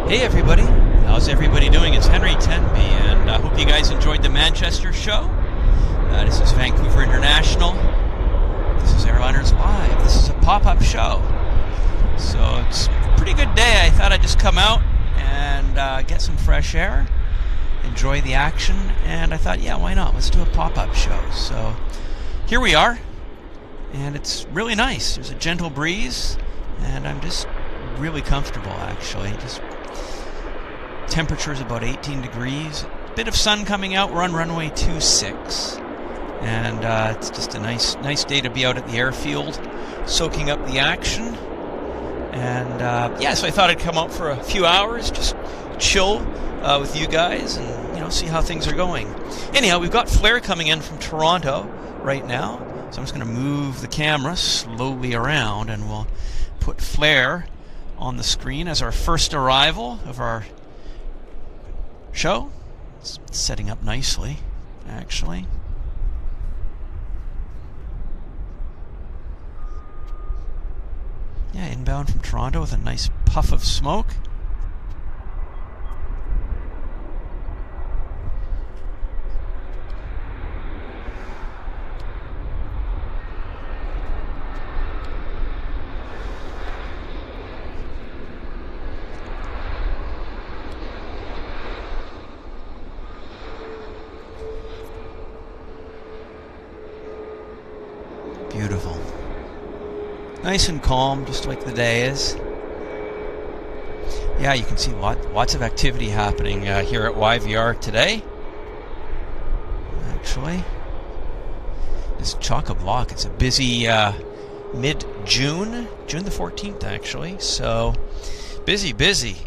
Hey everybody, how's everybody doing? It's Henry Tenby, and I hope you guys enjoyed the Manchester show. This is Vancouver International. This is Airliners Live. This is a pop-up show. So it's a pretty good day. I thought I'd just come out and get some fresh air, enjoy the action, and I thought, yeah, why not? Let's do a pop-up show. So here we are, and it's really nice. There's a gentle breeze, and I'm just really comfortable, actually. Just temperature is about 18 degrees. Bit of sun coming out. We're on runway 26, and it's just a nice day to be out at the airfield, soaking up the action. And so I thought I'd come out for a few hours, just chill with you guys, and see how things are going. Anyhow, we've got Flair coming in from Toronto right now, so I'm just going to move the camera slowly around, and we'll put Flair on the screen as our first arrival of our show. It's setting up nicely, actually. Yeah, inbound from Toronto with a nice puff of smoke. Beautiful. Nice and calm, just like the day is. Yeah, you can see lots of activity happening here at YVR today. Actually, it's chock-a-block. It's a busy mid-June, June the 14th, actually. So busy,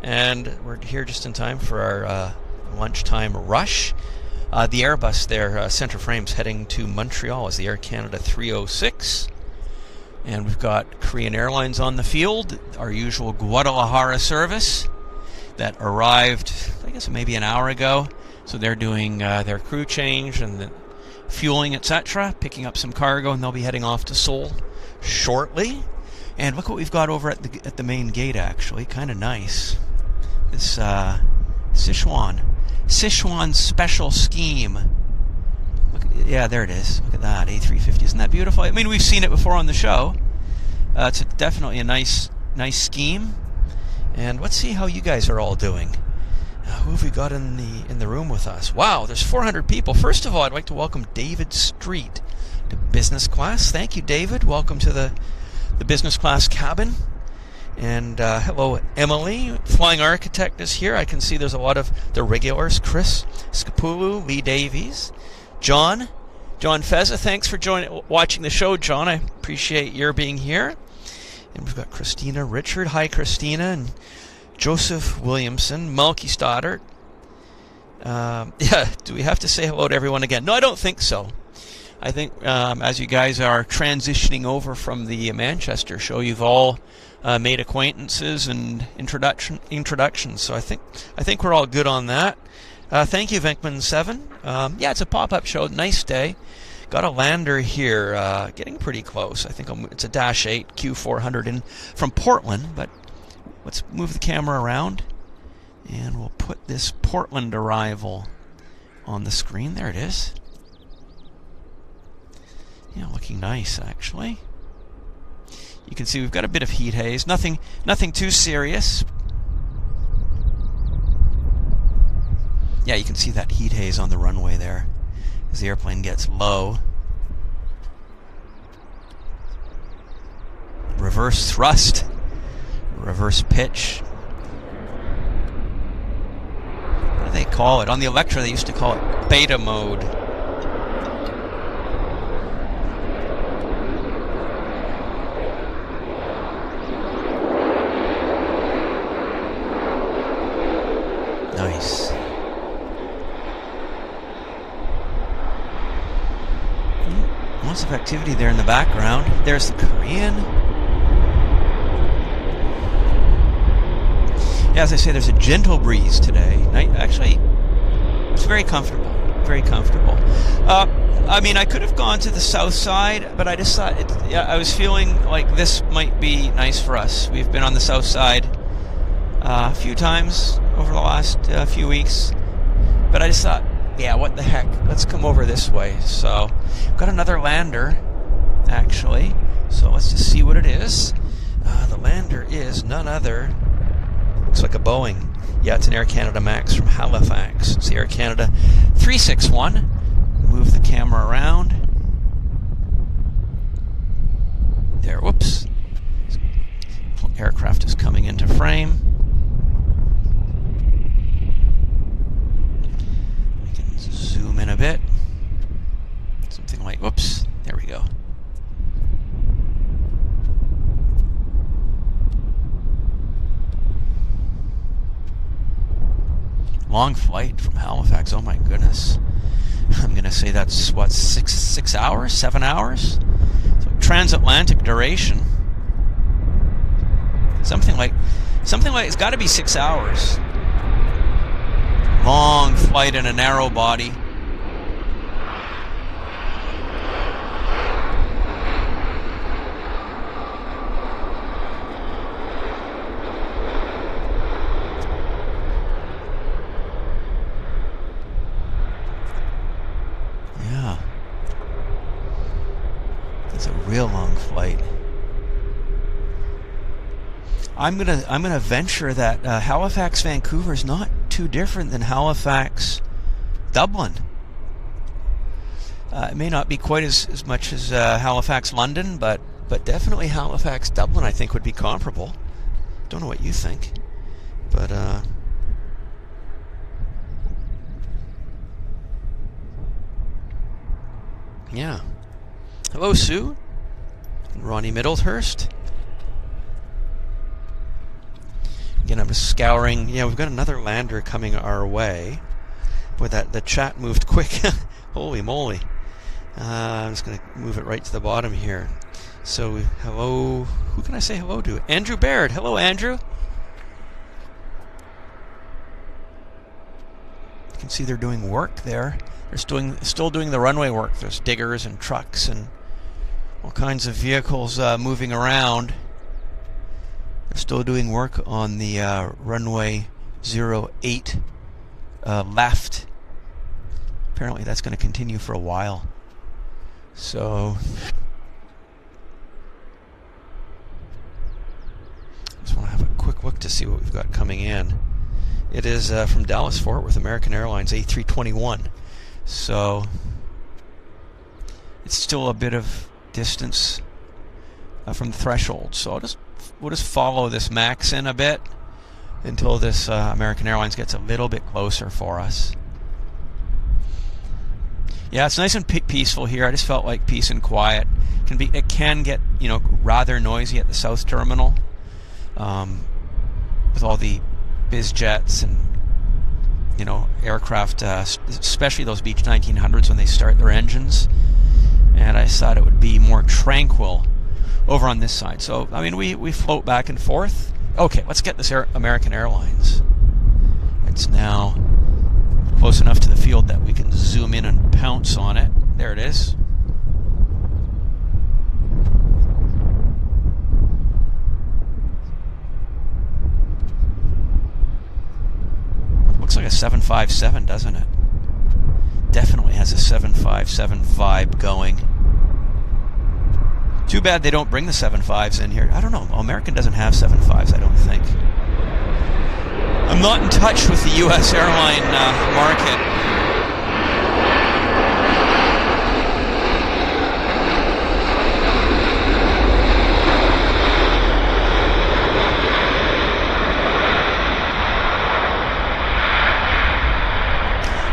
and we're here just in time for our lunchtime rush. The Airbus there, center frame's heading to Montreal as the Air Canada 306. And we've got Korean Airlines on the field, our usual Guadalajara service that arrived, I guess, maybe an hour ago. So they're doing their crew change and the fueling, etc., picking up some cargo, and they'll be heading off to Seoul shortly. And look what we've got over at the main gate, actually. Kind of nice. This Sichuan special scheme. Yeah, there it is. Look at that, A350. Isn't that beautiful? I mean, we've seen it before on the show. It's definitely a nice scheme. And let's see how you guys are all doing. Who have we got in the room with us? Wow, there's 400 people. First of all, I'd like to welcome David Street to business class. Thank you, David. Welcome to the business class cabin. And hello, Emily. Flying Architect is here. I can see there's a lot of the regulars. Chris Scapulu, Lee Davies. John Feza, thanks for watching the show, John. I appreciate your being here. And we've got Christina Richard. Hi, Christina. And Joseph Williamson. Malky Stoddart. Do we have to say hello to everyone again? No, I don't think so. I think as you guys are transitioning over from the Manchester show, you've all made acquaintances and introductions. So I think we're all good on that. Thank you, Venkman7. Yeah, it's a pop-up show. Nice day. Got a lander here, getting pretty close. I think it's a Dash 8 Q400 in from Portland, but let's move the camera around, and we'll put this Portland arrival on the screen. There it is. Yeah, looking nice, actually. You can see we've got a bit of heat haze. Nothing too serious. Yeah, you can see that heat haze on the runway there as the airplane gets low. Reverse thrust, reverse pitch. What do they call it? On the Electra, they used to call it beta mode. Nice. Lots of activity there in the background. There's the Korean. Yeah, as I say, there's a gentle breeze today. Actually, it's very comfortable. Very comfortable. I mean, I could have gone to the south side, but I just thought, I was feeling like this might be nice for us. We've been on the south side a few times over the last few weeks. But I just thought, yeah, what the heck? Let's come over this way. So, we've got another lander, actually. So let's just see what it is. The lander is none other. Looks like a Boeing. Yeah, it's an Air Canada Max from Halifax. It's the Air Canada 361. Move the camera around. There, whoops. Aircraft is coming into frame. I can zoom in a bit. Something like, whoops, there we go. Long flight from Halifax, oh my goodness. I'm going to say that's, what, 6 hours, 7 hours? So transatlantic duration. Something like it's got to be 6 hours. Long flight in a narrow body. Yeah. It's a real long flight. I'm gonna venture that Halifax Vancouver is not too different than Halifax Dublin. It may not be quite as much as Halifax London, but definitely Halifax Dublin I think would be comparable. Don't know what you think, but yeah. Hello, Sue and Ronnie Middlehurst. Again, I'm just scouring. Yeah, we've got another lander coming our way. Boy, the chat moved quick. Holy moly. I'm just going to move it right to the bottom here. So, hello. Who can I say hello to? Andrew Baird. Hello, Andrew. You can see they're doing work there. They're still doing the runway work. There's diggers and trucks and all kinds of vehicles moving around. They're still doing work on the runway 08 left. Apparently that's going to continue for a while. So just want to have a quick look to see what we've got coming in. It is from Dallas Fort Worth, American Airlines A321. So it's still a bit of distance from the threshold. So we'll just follow this max in a bit until this American Airlines gets a little bit closer for us. Yeah, it's nice and peaceful here. I just felt like peace and quiet. It can get rather noisy at the South Terminal with all the biz jets and aircraft, especially those Beech 1900s when they start their engines. And I thought it would be more tranquil over on this side. So, I mean, we float back and forth. Okay, let's get this American Airlines. It's now close enough to the field that we can zoom in and pounce on it. There it is. Looks like a 757, doesn't it? Definitely has a 757 vibe going. Too bad they don't bring the 75s in here. I don't know. American doesn't have 75s, I don't think. I'm not in touch with the U.S. airline market.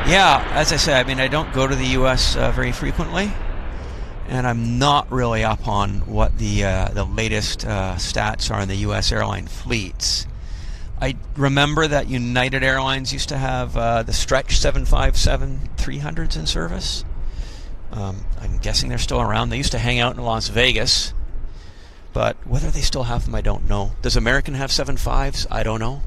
Yeah, as I said, I mean, I don't go to the U.S. Very frequently. And I'm not really up on what the latest stats are in the U.S. airline fleets. I remember that United Airlines used to have the stretch 757-300s in service. I'm guessing they're still around. They used to hang out in Las Vegas. But whether they still have them, I don't know. Does American have 75s? I don't know.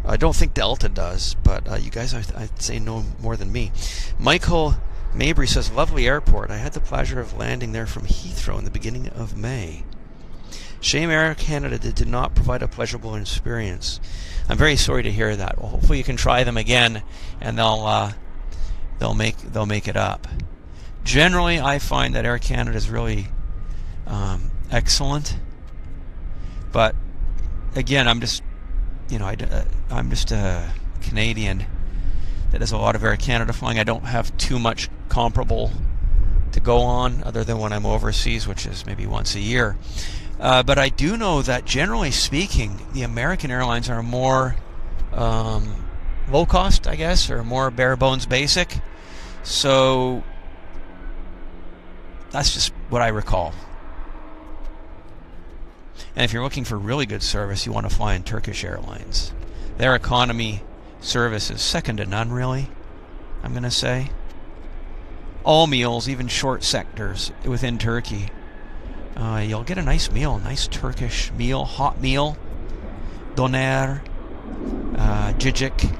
I don't think Delta does, but you guys, I'd say, know more than me. Michael Mabry says, lovely airport. I had the pleasure of landing there from Heathrow in the beginning of May. Shame Air Canada did not provide a pleasurable experience. I'm very sorry to hear that. Well, hopefully you can try them again, and they'll make it up. Generally, I find that Air Canada is really excellent, but again, I'm just a Canadian that does a lot of Air Canada flying. I don't have too much comparable to go on, other than when I'm overseas, which is maybe once a year. But I do know that, generally speaking, the American airlines are more low cost, I guess, or more bare bones basic. So that's just what I recall. And if you're looking for really good service, you want to fly in Turkish Airlines. Their economy service is second to none, really, I'm going to say. All meals, even short sectors within Turkey. You'll get a nice meal, nice Turkish meal, hot meal, doner, cicik,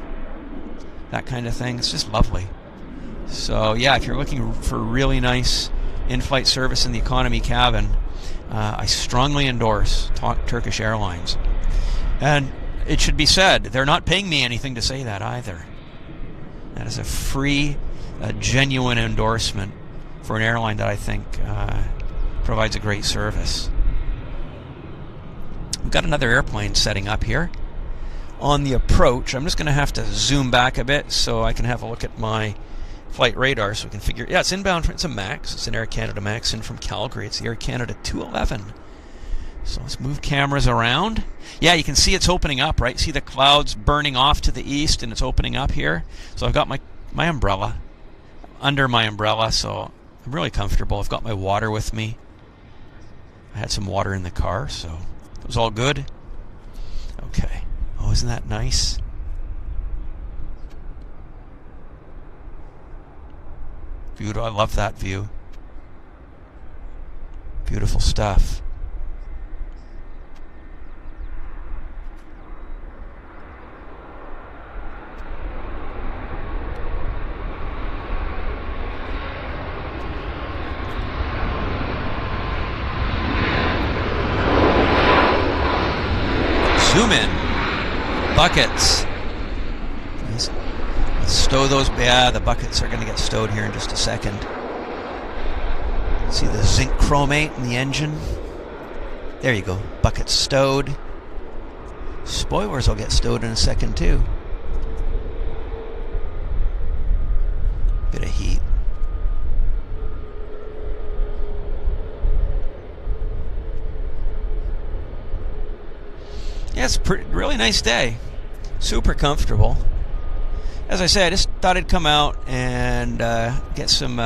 that kind of thing. It's just lovely. So yeah, if you're looking for really nice in-flight service in the economy cabin, I strongly endorse Turkish Airlines. And it should be said, they're not paying me anything to say that either. That is a free, genuine endorsement for an airline that I think provides a great service. We've got another airplane setting up here on the approach. I'm just going to have to zoom back a bit so I can have a look at my flight radar so we can figure. Yeah, it's inbound. It's a MAX. It's an Air Canada MAX in from Calgary. It's the Air Canada 211. So let's move cameras around. Yeah, you can see it's opening up, right? See the clouds burning off to the east, and it's opening up here. So I've got my umbrella under my umbrella, so I'm really comfortable. I've got my water with me. I had some water in the car, so it was all good. Okay. Oh, isn't that nice? Beautiful. I love that view. Beautiful stuff. Zoom in. Buckets. Let's stow those. Yeah, the buckets are going to get stowed here in just a second. See the zinc chromate in the engine? There you go. Buckets stowed. Spoilers will get stowed in a second too. Bit of heat. Yeah, it's a really nice day. Super comfortable. As I said, I just thought I'd come out and get some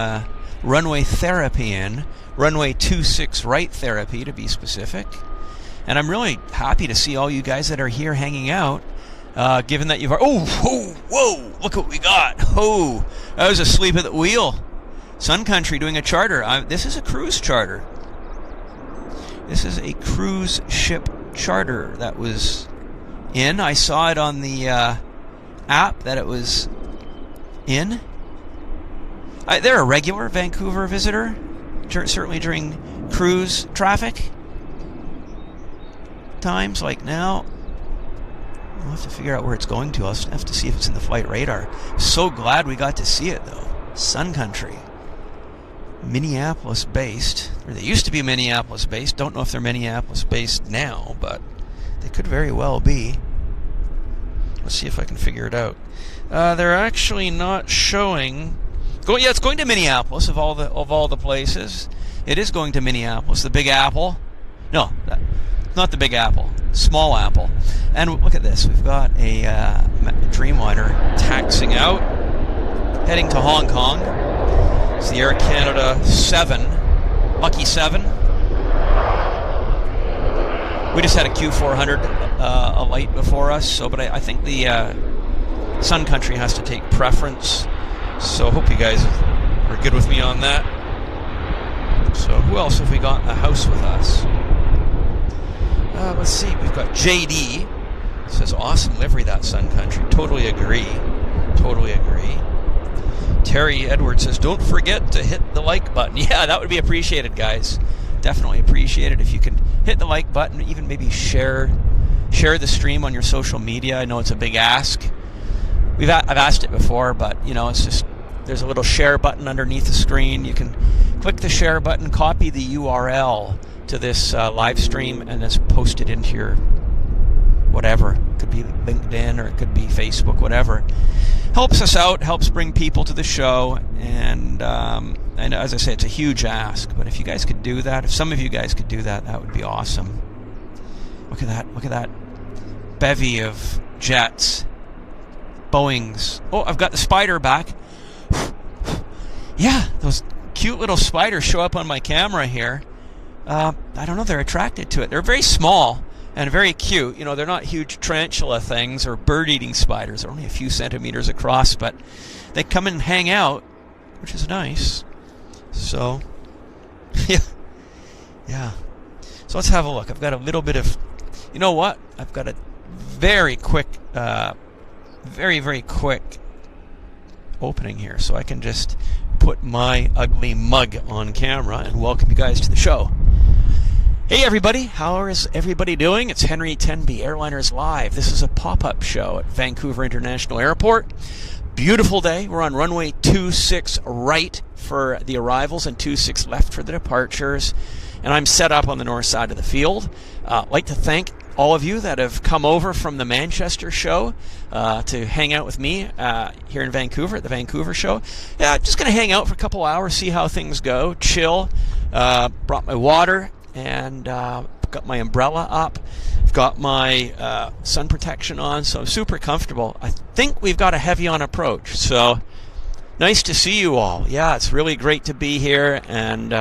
runway therapy in. Runway 26 right therapy, to be specific. And I'm really happy to see all you guys that are here hanging out, given that you've... whoa, look what we got. Oh, I was asleep at the wheel. Sun Country doing a charter. This is a cruise charter. This is a cruise ship charter that was in. I saw it on the app that it was in. They're a regular Vancouver visitor, certainly during cruise traffic times like now. We'll have to figure out where it's going to. I'll have to see if it's in the flight radar. So glad we got to see it though. Sun Country. Minneapolis based, or they used to be Minneapolis based. Don't know if they're Minneapolis based now, but they could very well be. Let's see if I can figure it out. They're actually not showing. Yeah, it's going to Minneapolis of all the places. It is going to Minneapolis. The Big Apple. No, not the Big Apple. Small Apple. And look at this. We've got a Dreamliner taxiing out, heading to Hong Kong. It's the Air Canada 7, Lucky 7. We just had a Q400 alight before us, but I think the Sun Country has to take preference. So hope you guys are good with me on that. So who else have we got in the house with us? Let's see. We've got JD. It says awesome livery, that Sun Country. Totally agree. Totally agree. Terry Edwards says, don't forget to hit the like button. Yeah, that would be appreciated, guys. Definitely appreciated if you can hit the like button, even maybe share the stream on your social media. I know it's a big ask. I've asked it before, but it's just, there's a little share button underneath the screen. You can click the share button, copy the URL to this live stream, and just post it into your whatever. It could be LinkedIn or it could be Facebook, whatever. Helps us out, helps bring people to the show, and as I say, it's a huge ask. But if you guys could do that, if some of you guys could do that, that would be awesome. Look at that bevy of jets, Boeings. Oh, I've got the spider back. Yeah, those cute little spiders show up on my camera here. I don't know, they're attracted to it. They're very small and very cute. They're not huge tarantula things or bird-eating spiders. They're only a few centimeters across, but they come and hang out, which is nice. So, yeah. So let's have a look. I've got a little bit of, I've got a very quick, very, very quick opening here, so I can just put my ugly mug on camera and welcome you guys to the show. Hey everybody, how is everybody doing? It's Henry Tenby, Airliners Live. This is a pop-up show at Vancouver International Airport. Beautiful day. We're on runway 26 right for the arrivals and 26 left for the departures. And I'm set up on the north side of the field. I'd like to thank all of you that have come over from the Manchester show to hang out with me here in Vancouver at the Vancouver show. Yeah, just going to hang out for a couple hours, see how things go, chill. Brought my water and got my umbrella up. I've got my sun protection on, so I'm super comfortable. I think we've got a heavy on approach, so nice to see you all. Yeah, it's really great to be here, and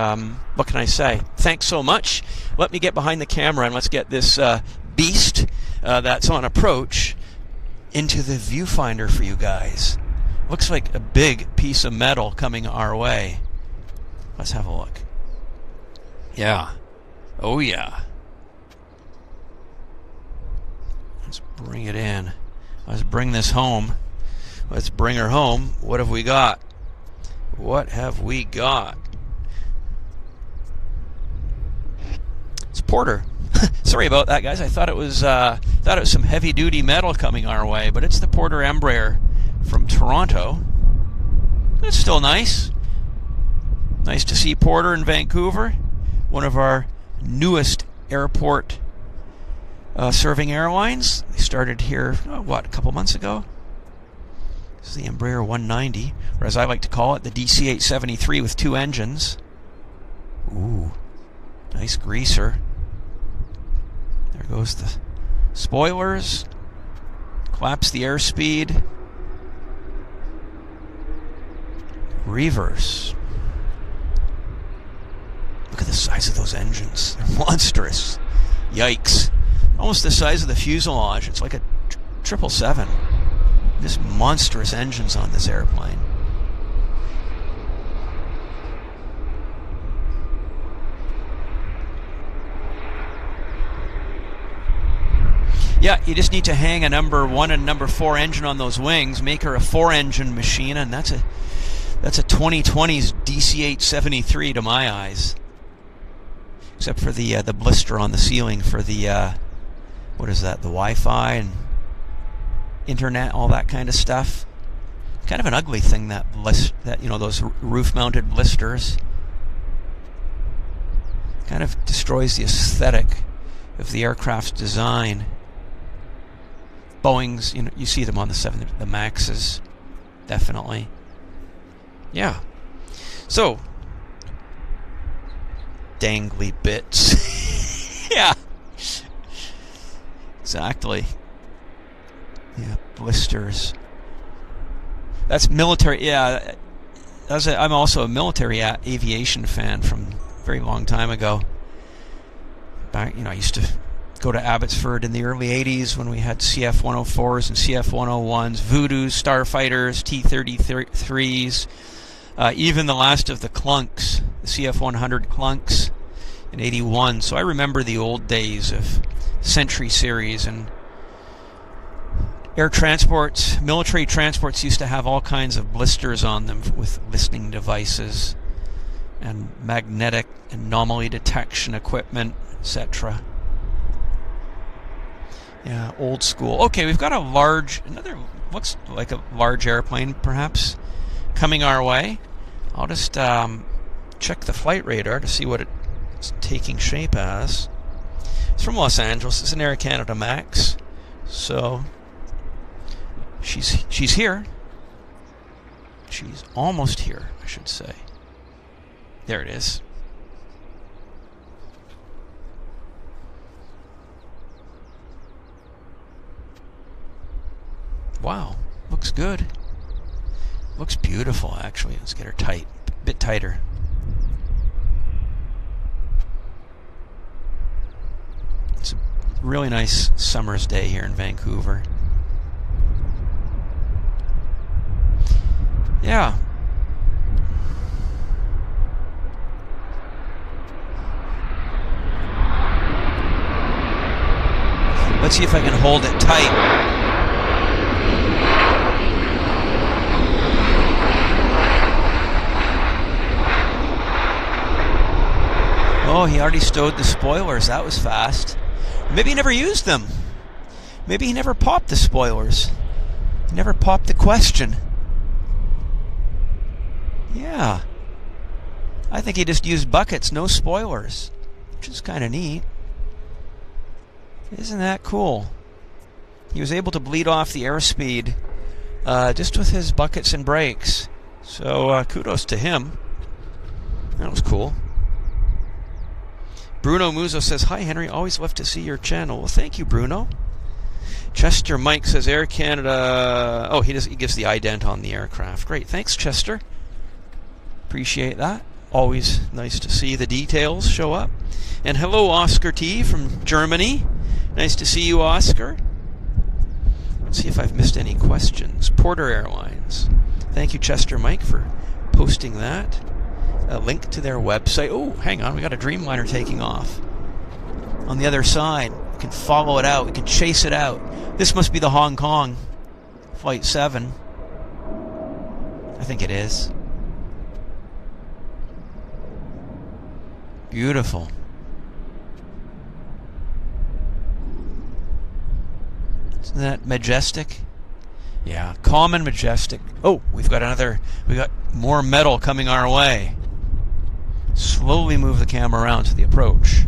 what can I say? Thanks so much. Let me get behind the camera and let's get this beast that's on approach into the viewfinder for you guys. Looks like a big piece of metal coming our way. Let's have a look. Yeah. Oh yeah. Let's bring it in. Let's bring this home. Let's bring her home. What have we got? What have we got? It's Porter. Sorry about that, guys. I thought it was some heavy-duty metal coming our way, but it's the Porter Embraer from Toronto. It's still nice. Nice to see Porter in Vancouver, one of our newest airport serving airlines. They started here, a couple months ago. This is the Embraer 190, or as I like to call it, the DC-873 with 2 engines. Ooh, nice greaser. There goes the spoilers. Collapse the airspeed. Reverse. Look at the size of those engines. They're monstrous. Yikes. Almost the size of the fuselage. It's like a 777. Just monstrous engines on this airplane. Yeah, you just need to hang a number 1 and number 4 engine on those wings, make her a 4-engine machine, and that's a 2020's DC-873 to my eyes. Except for the blister on the ceiling for the what is that? The Wi-Fi and internet, all that kind of stuff. Kind of an ugly thing, that those roof-mounted blisters. Kind of destroys the aesthetic of the aircraft's design. Boeing's, you see them on the Maxes, definitely. Yeah. So, dangly bits. Yeah. Exactly. Yeah, blisters. That's military. Yeah, I'm also a military aviation fan from a very long time ago. Back, I used to go to Abbotsford in the early 80s when we had CF-104s and CF-101s, Voodoos, Starfighters, T-33s, even the last of the Clunks, the CF-100 Clunks in 81. So I remember the old days of Century Series, and air transports, military transports used to have all kinds of blisters on them with listening devices. and magnetic anomaly detection equipment, etc. Yeah, old school. Okay, we've got another looks like a large airplane perhaps coming our way. I'll just check the flight radar to see what it's taking shape as. It's from Los Angeles. It's an Air Canada Max. So she's here. She's almost here, I should say. There it is. Wow, looks good. Looks beautiful, actually. Let's get her tight, a bit tighter. It's a really nice summer's day here in Vancouver. Yeah. Let's see if I can hold it tight. Oh, he already stowed the spoilers. That was fast. Maybe he never used them. Maybe he never popped the spoilers. He never popped the question. Yeah. I think he just used buckets, no spoilers. Which is kind of neat. Isn't that cool? He was able to bleed off the airspeed just with his buckets and brakes. So kudos to him. That was cool. Bruno Muzo says, "Hi Henry, always love to see your channel." Well, thank you, Bruno. Chester Mike says, "Air Canada." Oh, he gives the ident on the aircraft. Great, thanks, Chester. Appreciate that. Always nice to see the details show up. And hello, Oscar T from Germany. Nice to see you, Oscar. Let's see if I've missed any questions. Porter Airlines. Thank you, Chester Mike, for posting that. A link to their website. Oh, hang on. We got a Dreamliner taking off. On the other side. We can follow it out. We can chase it out. This must be the Hong Kong Flight 7. I think it is. Beautiful. Isn't that majestic? Yeah, calm and majestic. Oh, we got more metal coming our way. Slowly move the camera around to the approach.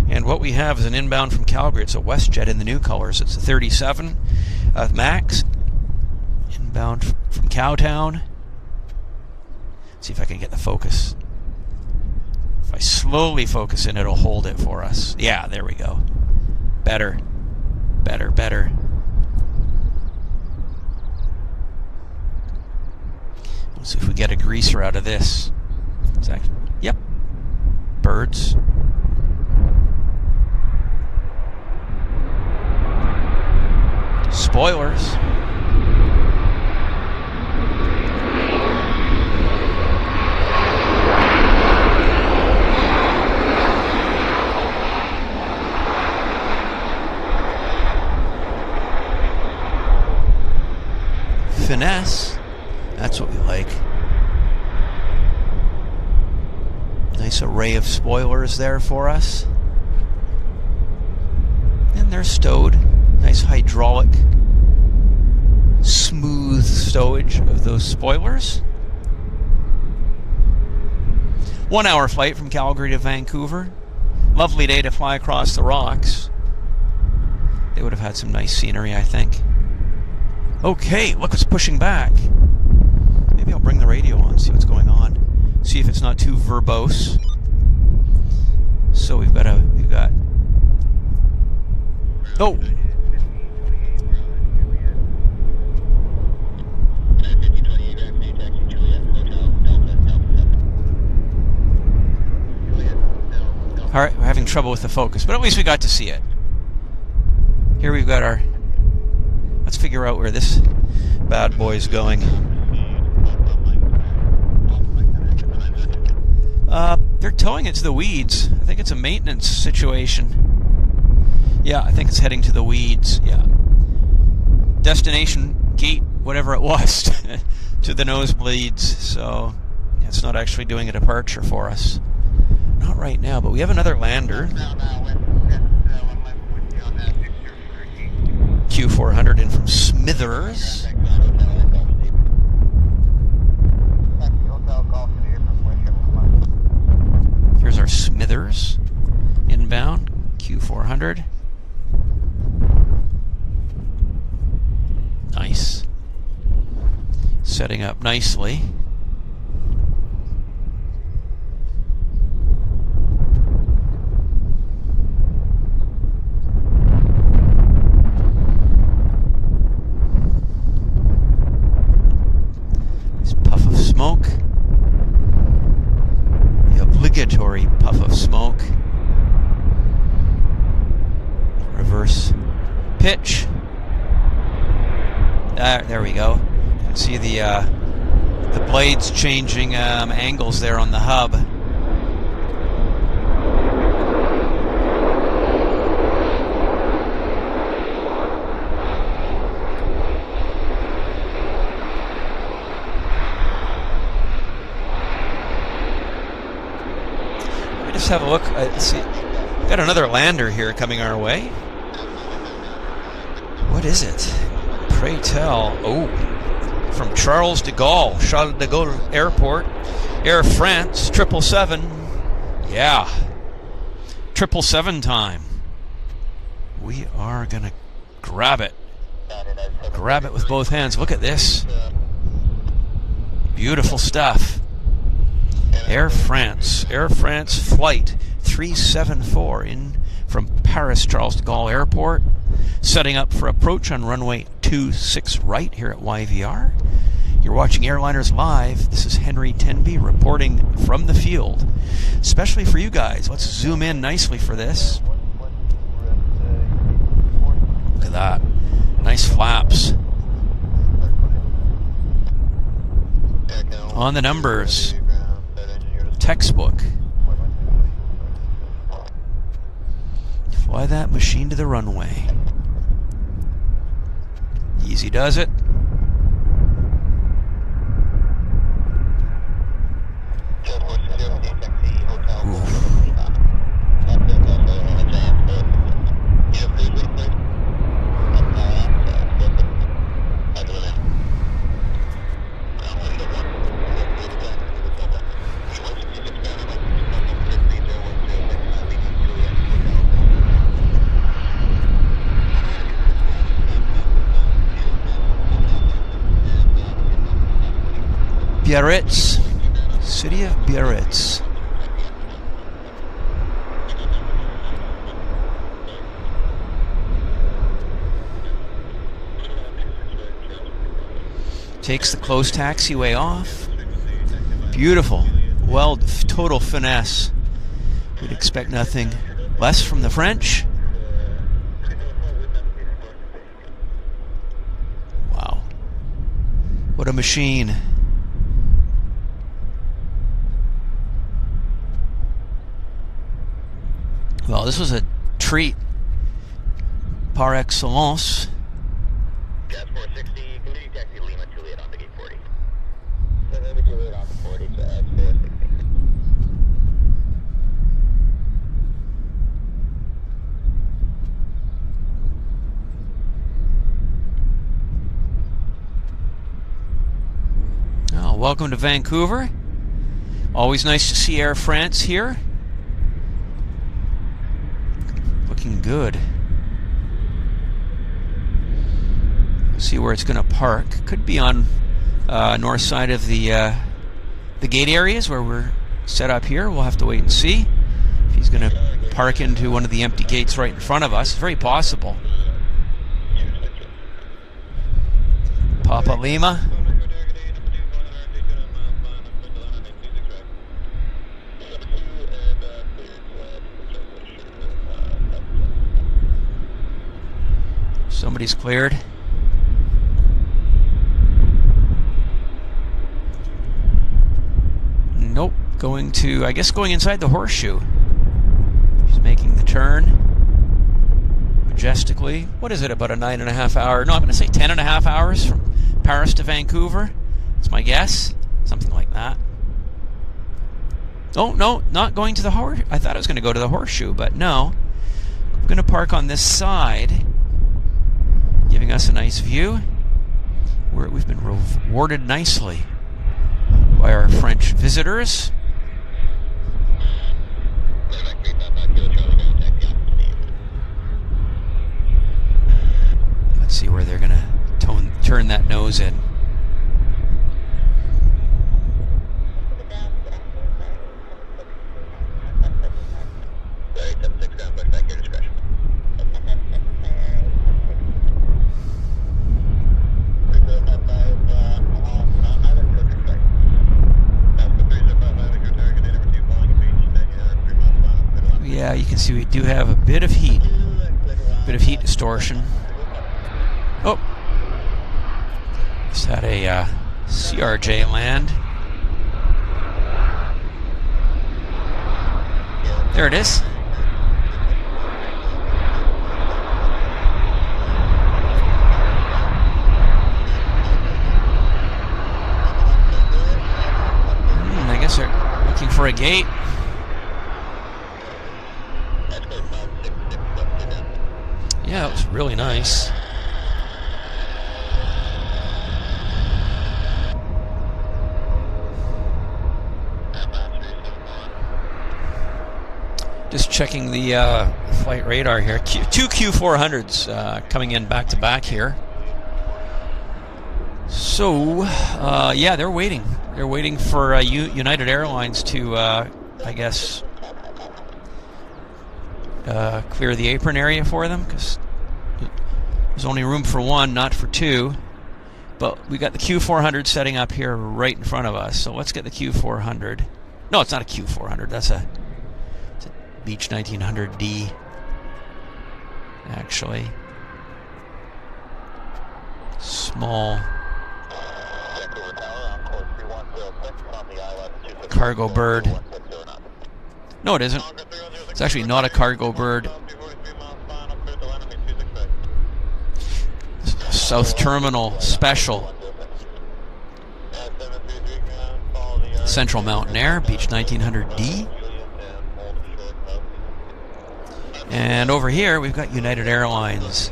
And what we have is an inbound from Calgary. It's a Westjet in the new colors. It's a 37 Max. Inbound from Cowtown. Let's see if I can get the focus. If I slowly focus in, it'll hold it for us. Yeah, there we go. Better. Better, better. Let's see if we get a greaser out of this. Yep. Birds. Spoilers. Finesse. That's what we like. Nice array of spoilers there for us. And they're stowed. Nice hydraulic, smooth stowage of those spoilers. 1 hour flight from Calgary to Vancouver. Lovely day to fly across the rocks. They would have had some nice scenery, I think. Okay, look what's pushing back. Maybe I'll bring the radio on, see what's going on. See if it's not too verbose. So we've got oh! Alright, we're having trouble with the focus, but at least we got to see it. Here we've got our... Let's figure out where this bad boy's going. They're towing it to the weeds. I think it's a maintenance situation. Yeah, I think it's heading to the weeds. Yeah. Destination gate, whatever it was, to the nosebleeds. So, yeah, It's not actually doing a departure for us. Not right now, but we have another lander. Q400 in from Smithers. Here's our Smithers inbound, Q400. Nice. Setting up nicely. This puff of smoke. The obligatory puff of smoke. Reverse pitch. There we go. You can see the blades changing angles there on the hub. Let me just have a look. Let's see. Got another lander here coming our way. What is it? Pray tell. Oh, from Charles de Gaulle, Charles de Gaulle Airport, Air France 777. Yeah, 777 time. We are gonna grab it. Grab it with both hands. Look at this. Beautiful stuff. Air France flight 374 in from Paris Charles de Gaulle Airport. Setting up for approach on runway 26 right here at YVR. You're watching Airliners Live. This is Henry Tenby reporting from the field. Especially for you guys. Let's zoom in nicely for this. Look at that. Nice flaps. On the numbers. Textbook. Fly that machine to the runway. Easy does it. Biarritz, city of Biarritz. Takes the closed taxiway off. Beautiful. Well, total finesse. We'd expect nothing less from the French. Wow. What a machine. Well, this was a treat par excellence. Gas 460, continue taxi Lima Juliet on the gate 40. Lima Juliet on the 40 to X 460. Oh, welcome to Vancouver. Always nice to see Air France here. Looking good. See where it's going to park. Could be on north side of the gate areas where we're set up here. We'll have to wait and see if he's going to park into one of the empty gates right in front of us. Very possible. Papa Lima. Somebody's cleared. Nope. Going to, I guess, going inside the horseshoe. He's making the turn majestically. What is it, about a 9.5 hour? No, I'm going to say 10.5 hours from Paris to Vancouver. That's my guess. Something like that. Oh, no, not going to the horse. I thought I was going to go to the horseshoe, but no. I'm going to park on this side, giving us a nice view. We've been rewarded nicely by our French visitors. Let's see where they're going to turn that nose in. Yeah, you can see we do have a bit of heat distortion. Oh, just had a CRJ land. There it is. I guess they're looking for a gate. Yeah, it was really nice. Just checking the flight radar here. Two Q400s coming in back to back here. So, yeah, they're waiting. They're waiting for United Airlines to, I guess, clear the apron area for them, because there's only room for one, not for two. But we got the Q400 setting up here right in front of us. So let's get the Q400. No, it's not a Q400. It's a Beech 1900D, actually. Small cargo bird. No, it isn't. It's actually not a cargo bird. South Terminal Special. Central Mountain Air, Beech 1900D. And over here, we've got United Airlines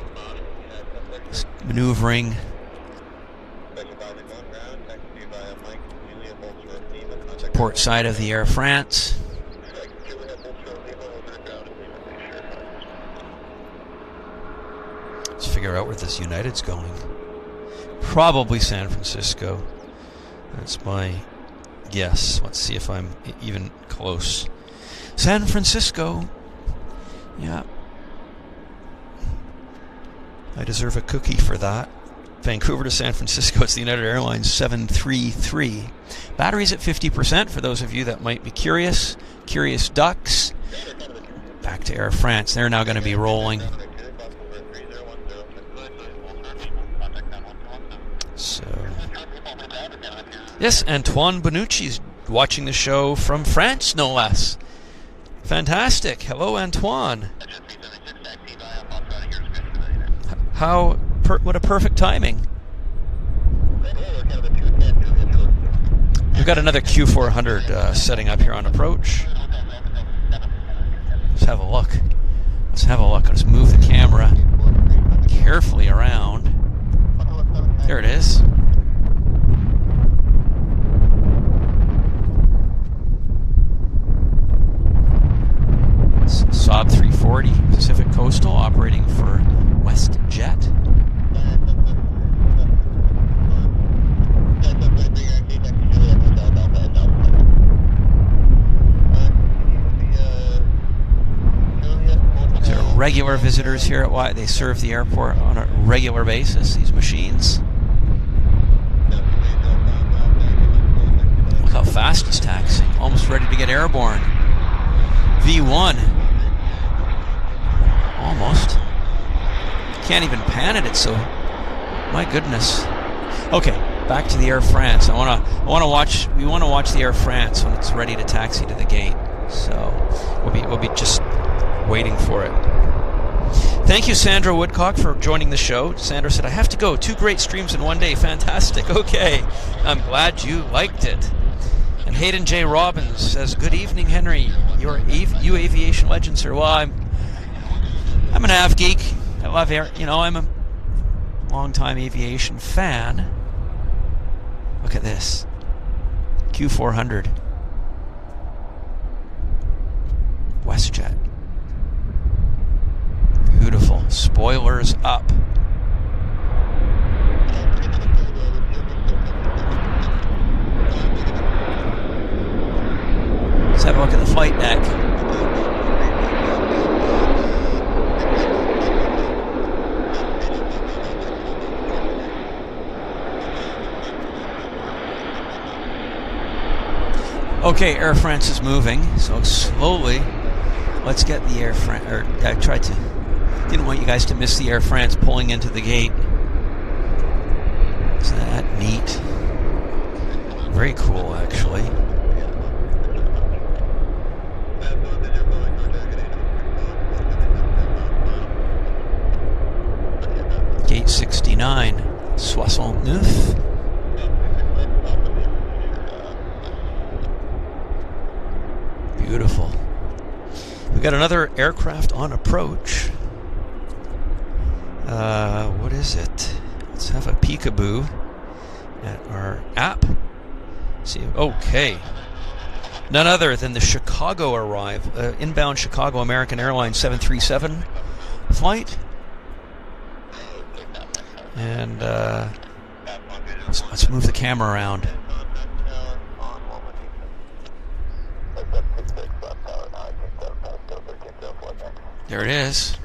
maneuvering. Port side of the Air France. Let's figure out where this United's going. Probably San Francisco. That's my guess. Let's see if I'm even close. San Francisco. Yeah. I deserve a cookie for that. Vancouver to San Francisco, it's the United Airlines 733. Batteries at 50% for those of you that might be curious. Curious ducks. Back to Air France. They're now going to be rolling. So, yes, Antoine Bonucci's watching the show from France, no less. Fantastic. Hello, Antoine. What a perfect timing. We've got another Q400 setting up here on approach. Let's have a look. Let's move the camera carefully around. There it is. Saab 340 Pacific Coastal operating for Westjet. These are regular visitors here at Y. They serve the airport on a regular basis, these machines. Look how fast it's taxiing. Almost ready to get airborne. V1. Almost. Can't even pan it. It's so. My goodness. Okay, back to the Air France. We want to watch the Air France when it's ready to taxi to the gate. So we'll be just waiting for it. Thank you, Sandra Woodcock, for joining the show. Sandra said, "I have to go. 2 great streams in one day. Fantastic." Okay, I'm glad you liked it. And Hayden J. Robbins says, "Good evening, Henry. You aviation legend, sir." Well, I'm an av geek. I love air. I'm a longtime aviation fan. Look at this Q400 Westjet. Beautiful. Spoilers up. Let's have a look at the flight deck. Okay, Air France is moving, so slowly let's get the Air France, didn't want you guys to miss the Air France pulling into the gate. Isn't that neat? Very cool, actually. Gate 69, 69. Beautiful. We got another aircraft on approach. What is it? Let's have a peekaboo at our app. See, okay. None other than the Chicago inbound Chicago American Airlines 737 flight. And let's move the camera around. There it is.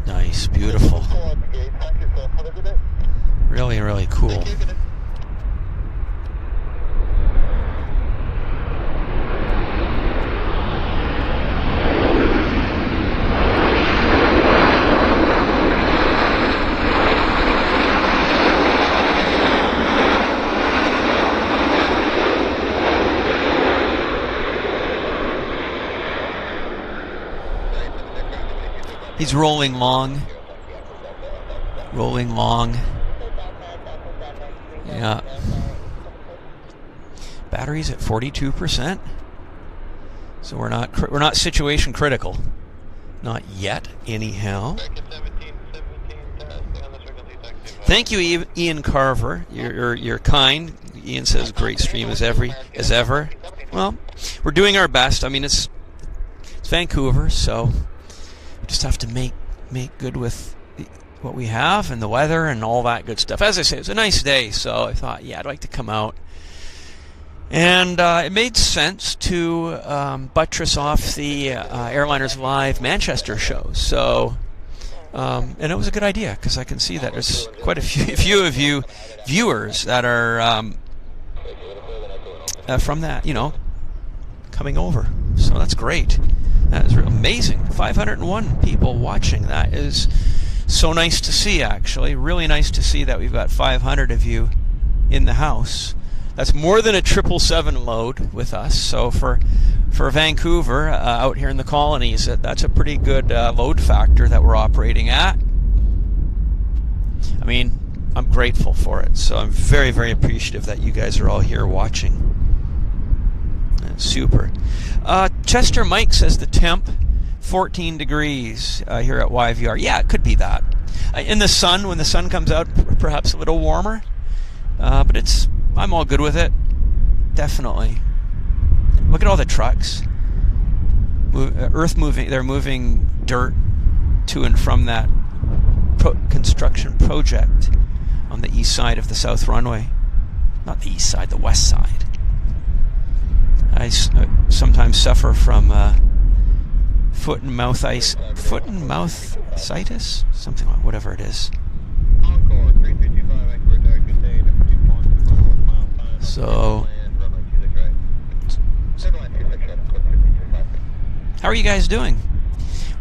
Nice, beautiful. Really, really cool. He's rolling long. Rolling long. Yeah. Battery's at 42%. So we're not situation critical. Not yet, anyhow. Thank you, Ian Carver. You're kind. Ian says great stream as ever. Well, we're doing our best. I mean, it's Vancouver, so we just have to make good with what we have and the weather and all that good stuff. As I say, it was a nice day, so I thought, yeah, I'd like to come out. And it made sense to buttress off the Airliners Live Manchester show. So, and it was a good idea because I can see that there's quite a few of you viewers that are from that, coming over. So that's great. That is amazing. 501 people watching. That is so nice to see, actually. Really nice to see that we've got 500 of you in the house. That's more than a 777 load with us. So for Vancouver, out here in the colonies, that's a pretty good load factor that we're operating at. I mean, I'm grateful for it. So I'm very, very appreciative that you guys are all here watching. That's super. Chester Mike says the temp 14 degrees here at YVR. Yeah, it could be that. In the sun, when the sun comes out, perhaps a little warmer. But I'm all good with it. Definitely. Look at all the trucks. Earth moving. They're moving dirt to and from that construction project on the east side of the south runway. Not the east side, the west side. I sometimes suffer from foot and mouth itis, something like whatever it is. So, how are you guys doing?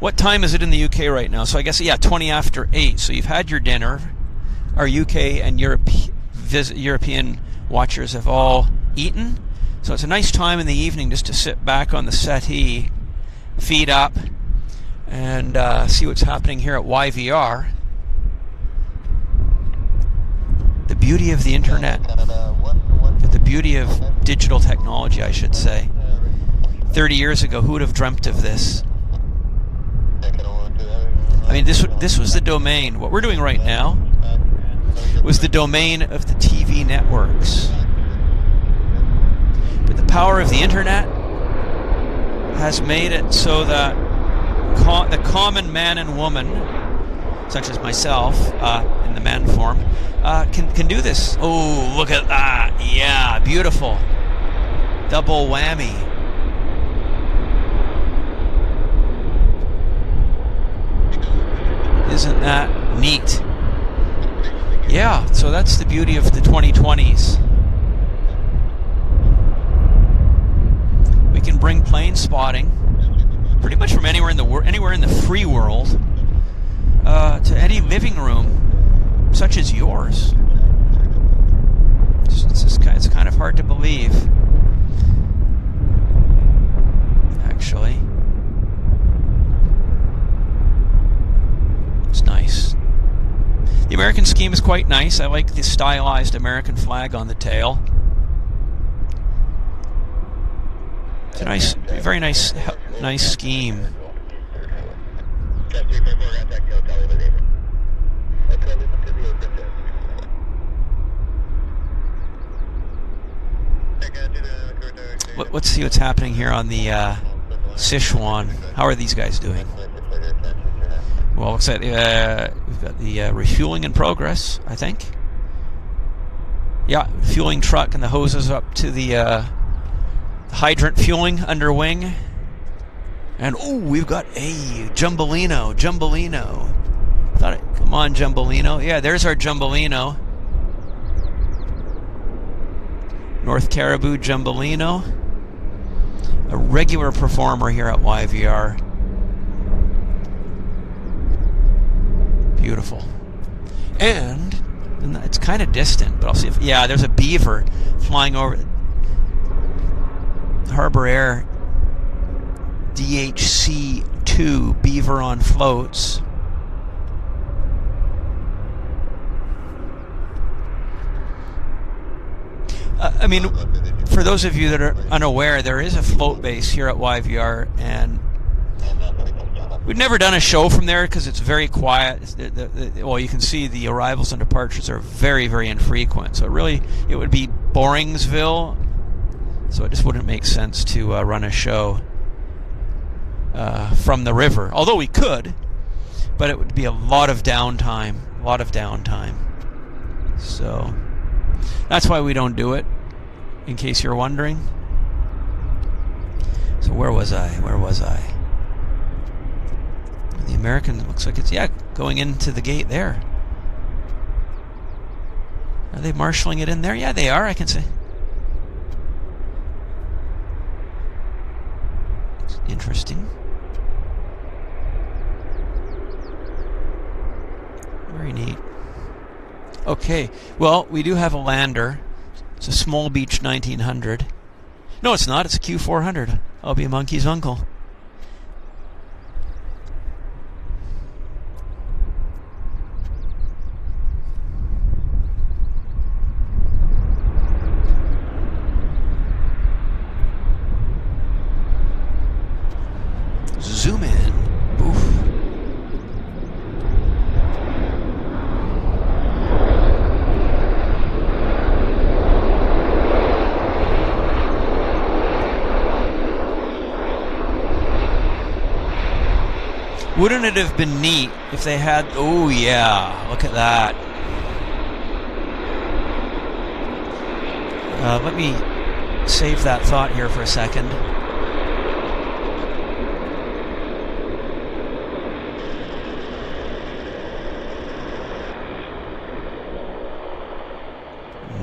What time is it in the UK right now? So I guess, yeah, 20 after 8. So you've had your dinner. Our UK and European watchers have all eaten. So it's a nice time in the evening just to sit back on the settee, feet up, and see what's happening here at YVR. The beauty of the internet, the beauty of digital technology, I should say. 30 years ago, who would have dreamt of this? I mean, this was the domain. What we're doing right now was the domain of the TV networks. But the power of the internet has made it so that the common man and woman, such as myself, in the man form, can do this. Oh, look at that. Yeah, beautiful. Double whammy. Isn't that neat? Yeah, so that's the beauty of the 2020s. We can bring plane spotting pretty much from anywhere in the free world to any living room, such as yours. It's kind of hard to believe, actually. It's nice. The American scheme is quite nice. I like the stylized American flag on the tail. It's a nice, very nice scheme. Let's see what's happening here on the Sichuan. How are these guys doing? Well, looks like we've got the refueling in progress, I think. Yeah, fueling truck and the hoses up to the hydrant fueling under wing. And, oh, we've got a Jumbolino. Come on, Jumbolino. Yeah, there's our Jumbolino. North Caribou Jumbolino. A regular performer here at YVR. Beautiful. And it's kind of distant, but I'll see if... Yeah, there's a Beaver flying over... Harbor Air DHC-2 Beaver on floats. I mean, for those of you that are unaware, there is a float base here at YVR, and we've never done a show from there because it's very quiet. Well, you can see the arrivals and departures are very, very infrequent. So it would be Boringsville. So it just wouldn't make sense to run a show from the river. Although we could, but it would be a lot of downtime. So that's why we don't do it, in case you're wondering. So where was I? The American looks like it's, going into the gate there. Are they marshalling it in there? Yeah, they are, I can see. Interesting. Very neat. Okay, well, we do have a lander. It's a Small Beach 1900. No, it's not. It's a Q400. I'll be a monkey's uncle. Zoom in. Oof. Wouldn't it have been neat if they had... Oh, yeah. Look at that. Let me save that thought here for a second.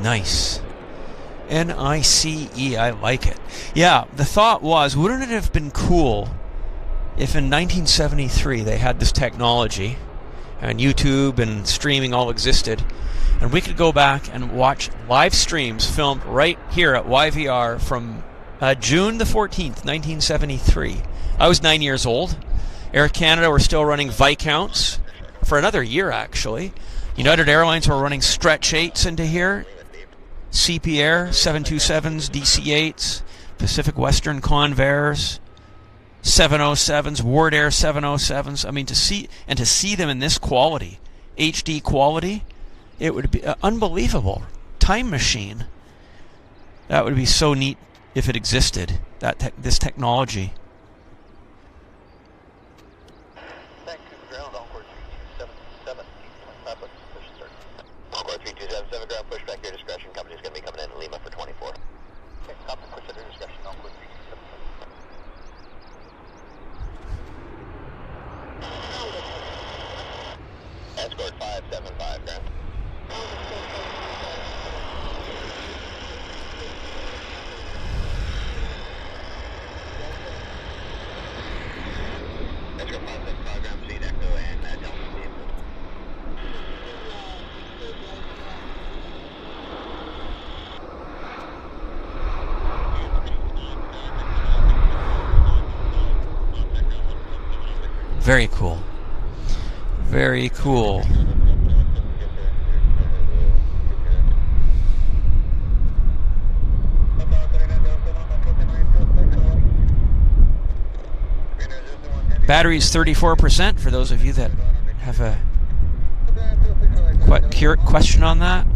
Nice. N-I-C-E. I like it. Yeah, the thought was, wouldn't it have been cool if in 1973 they had this technology, and YouTube and streaming all existed, and we could go back and watch live streams filmed right here at YVR from June the 14th, 1973. I was 9 years old. Air Canada were still running Viscounts for another year, actually. United Airlines were running Stretch 8s into here. CP Air 727s, DC-8s, Pacific Western Convairs, 707s, Ward Air 707s. I mean, to see them in this quality, HD quality, it would be unbelievable. Time machine. That would be so neat if it existed. This technology. Encore 3277, ground push back your discretion. Company's going to be coming in Lima for 24. Okay, copy, push at your discretion. Encore 3277. Escort 575, ground. Escort 575, ground, proceed Echo and Delta. Very cool. Very cool. Battery's 34% for those of you that have a question on that.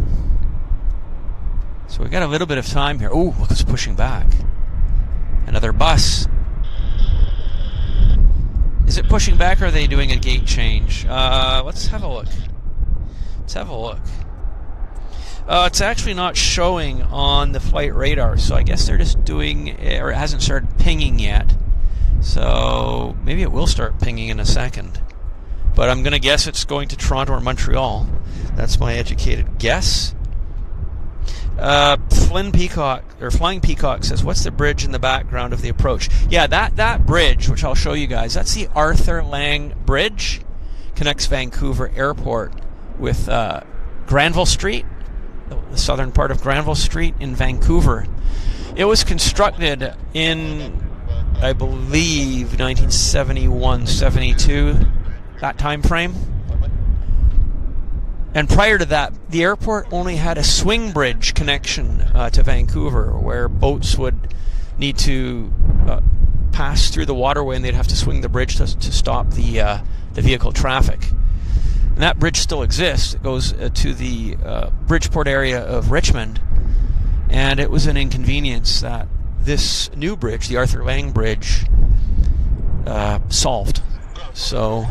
So we got a little bit of time here. Oh, look, it's pushing back. Another bus. Is it pushing back, or are they doing a gate change? Let's have a look. Let's have a look. It's actually not showing on the flight radar, so I guess they're just doing, or it hasn't started pinging yet. So maybe it will start pinging in a second. But I'm going to guess it's going to Toronto or Montreal. That's my educated guess. Flying Peacock says, what's the bridge in the background of the approach? Yeah, that bridge, which I'll show you guys, that's the Arthur Lang Bridge. Connects Vancouver Airport with Granville Street, the southern part of Granville Street in Vancouver. It was constructed in, I believe, 1971-72, that time frame. And prior to that, the airport only had a swing bridge connection to Vancouver, where boats would need to pass through the waterway, and they'd have to swing the bridge to stop the vehicle traffic. And that bridge still exists. It goes to the Bridgeport area of Richmond, and it was an inconvenience that this new bridge, the Arthur Lang Bridge, solved. So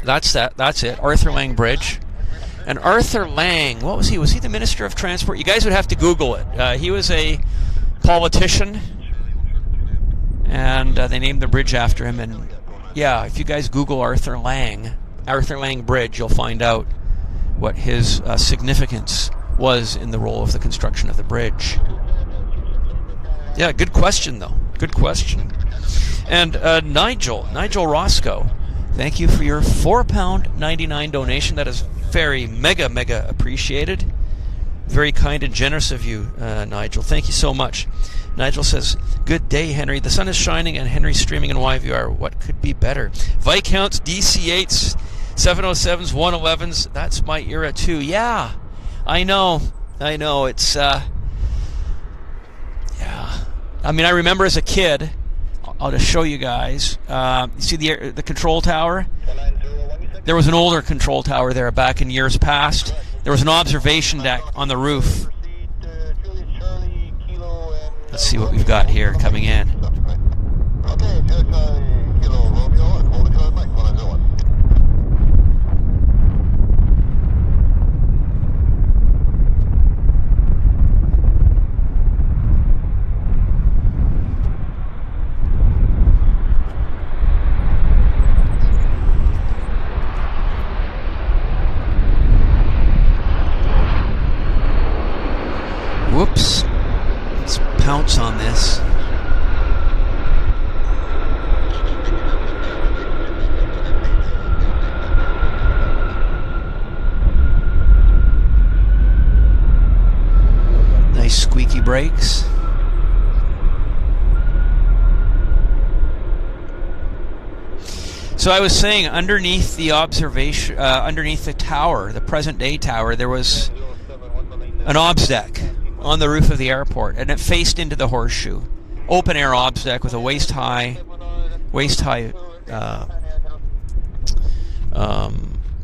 that's it. Arthur Lang Bridge. And Arthur Lang, what was he? Was he the Minister of Transport? You guys would have to Google it. He was a politician, and they named the bridge after him. And yeah, if you guys Google Arthur Lang Bridge, you'll find out what his significance was in the role of the construction of the bridge. Yeah, good question, though. Good question. And Nigel Roscoe, thank you for your £4.99 donation. That is very mega appreciated. Very kind and generous of you, Nigel. Thank you so much. Nigel says, good day, Henry. The sun is shining and Henry's streaming in YVR. What could be better? Viscounts, DC-8s, 707s, 111s. That's my era too. Yeah, I know. It's, yeah. I mean, I remember as a kid, I'll just show you guys. You see the control tower? There was an older control tower there back in years past. There was an observation deck on the roof. Let's see what we've got here coming in. Whoops. Let's pounce on this. squeaky brakes. So I was saying, underneath the observation, underneath the tower, the present day tower, there was an obs deck on the roof of the airport, and it faced into the horseshoe. Open air obs deck with a waist high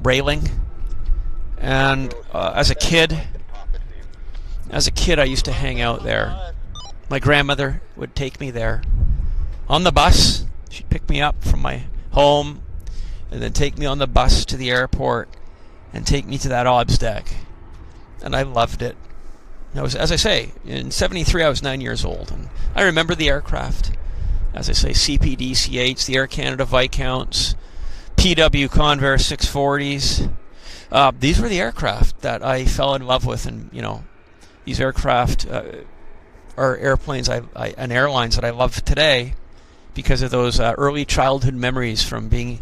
railing. And as a kid, I used to hang out there. My grandmother would take me there on the bus. She'd pick me up from my home and then take me on the bus to the airport and take me to that obs deck. And I loved it. I was, as I say, in 73 I was 9 years old, and I remember the aircraft. As I say, CP-DC-8s, the Air Canada Viscounts, PW Convair 640s. These were the aircraft that I fell in love with, and these aircraft are airplanes and airlines that I love today because of those early childhood memories from being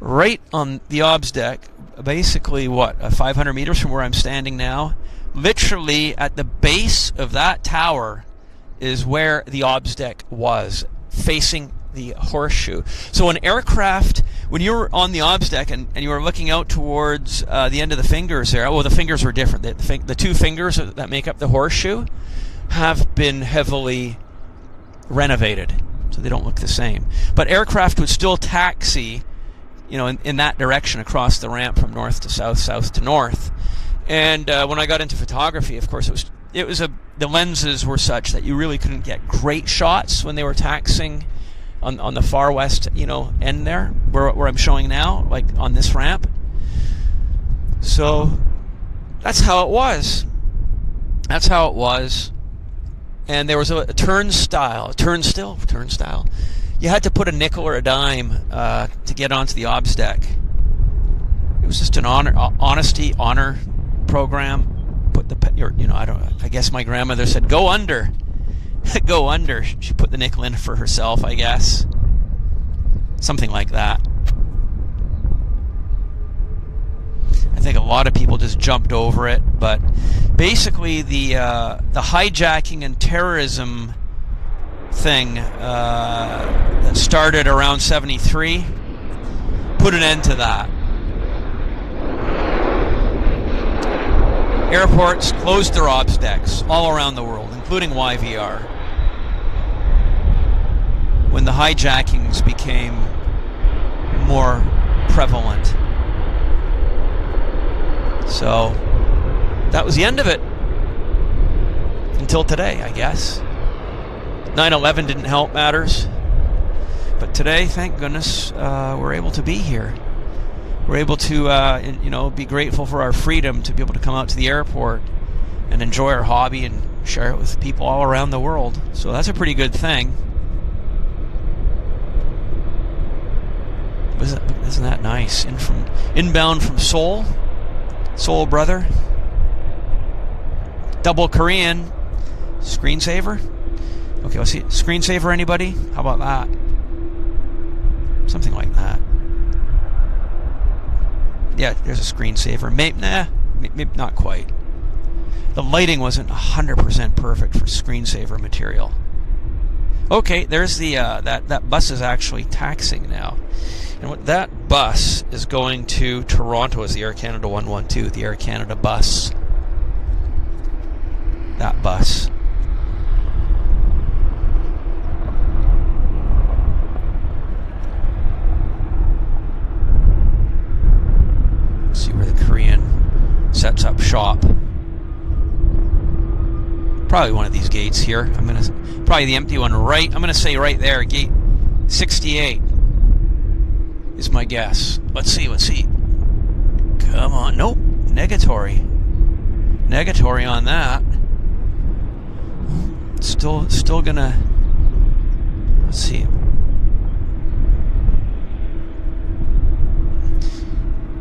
right on the obs deck, basically 500 meters from where I'm standing now. Literally at the base of that tower is where the obs deck was, facing the horseshoe. So an aircraft, when you were on the obs deck and you were looking out towards the end of the fingers there, the fingers were different. The two fingers that make up the horseshoe have been heavily renovated, so they don't look the same. But aircraft would still taxi, in that direction across the ramp from north to south, south to north. And when I got into photography, of course, the lenses were such that you really couldn't get great shots when they were taxiing on the far west, end there, where I'm showing now, like on this ramp. So that's how it was. And there was a turnstile. You had to put a nickel or a dime to get onto the obs deck. It was just an honor program. I guess my grandmother said, "Go under." Go under. She put the nickel in for herself, I guess. Something like that. I think a lot of people just jumped over it, but basically the hijacking and terrorism thing that started around 73 put an end to that. Airports closed their obs decks all around the world, including YVR, when the hijackings became more prevalent. So that was the end of it until today, I guess. 9/11 didn't help matters, but today, thank goodness, we're able to be here. We're able to, be grateful for our freedom to be able to come out to the airport and enjoy our hobby and share it with people all around the world. So that's a pretty good thing. Isn't that nice? Inbound from Seoul, brother. Double Korean. Screensaver? Okay, let's see. Screensaver, anybody? How about that? Something like that. Yeah, there's a screensaver. Maybe not quite. The lighting wasn't 100% perfect for screensaver material. Okay, there's the that bus is actually taxiing now. And that bus is going to Toronto as the Air Canada 112, the Air Canada bus. That bus. Let's see where the Korean sets up shop. Probably one of these gates here. Probably the empty one right. I'm gonna say right there, gate 68 is my guess. Let's see. Come on, nope, negatory on that. Still gonna. Let's see.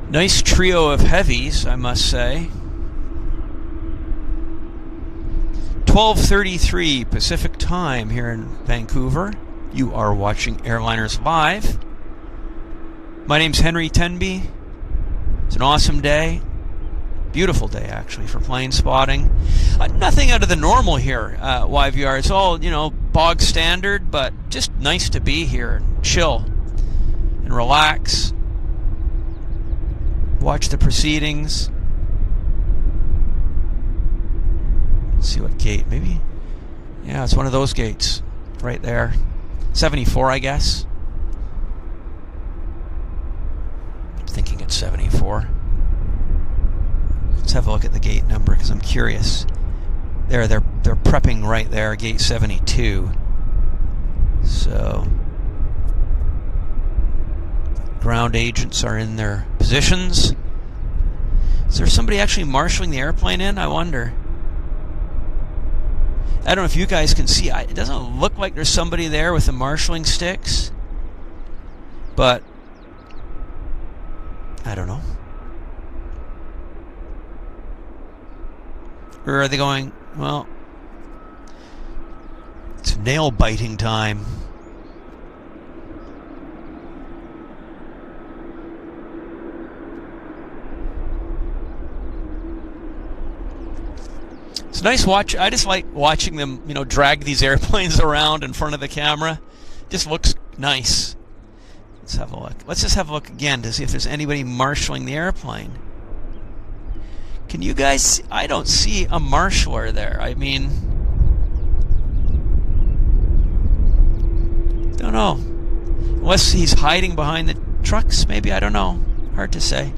Nice trio of heavies, I must say. 12:33 Pacific time here in Vancouver. You are watching Airliners Live. My name's Henry Tenby. It's an awesome day. Beautiful day, actually, for plane spotting. Nothing out of the normal here at YVR. It's all, you know, bog standard, but just nice to be here and chill and relax. Watch the proceedings. Let's see what gate. Maybe, yeah, it's one of those gates right there. 74, I guess. I'm thinking it's 74. Let's have a look at the gate number because I'm curious. They're prepping right there, gate 72. So ground agents are in their positions. Is there somebody actually marshalling the airplane in? I wonder. I don't know if you guys can see. It doesn't look like there's somebody there with the marshalling sticks, but I don't know. Or are they going, well, it's nail biting time. It's nice watch. I just like watching them, you know, drag these airplanes around in front of the camera. Just looks nice. Let's have a look. Let's just have a look again to see if there's anybody marshalling the airplane. Can you guys see? I don't see a marshaller there. I mean, don't know. Unless he's hiding behind the trucks, maybe. I don't know. Hard to say.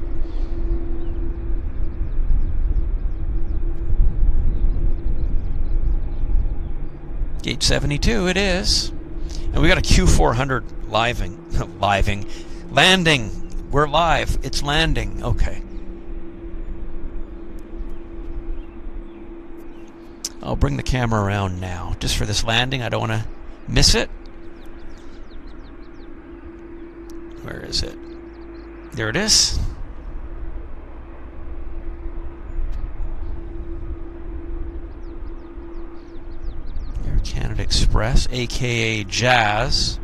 Gate 72 it is. And we got a Q400 landing. We're live. It's landing. Okay. I'll bring the camera around now, just for this landing. I don't want to miss it. Where is it? There it is. Air Canada Express, aka Jazz.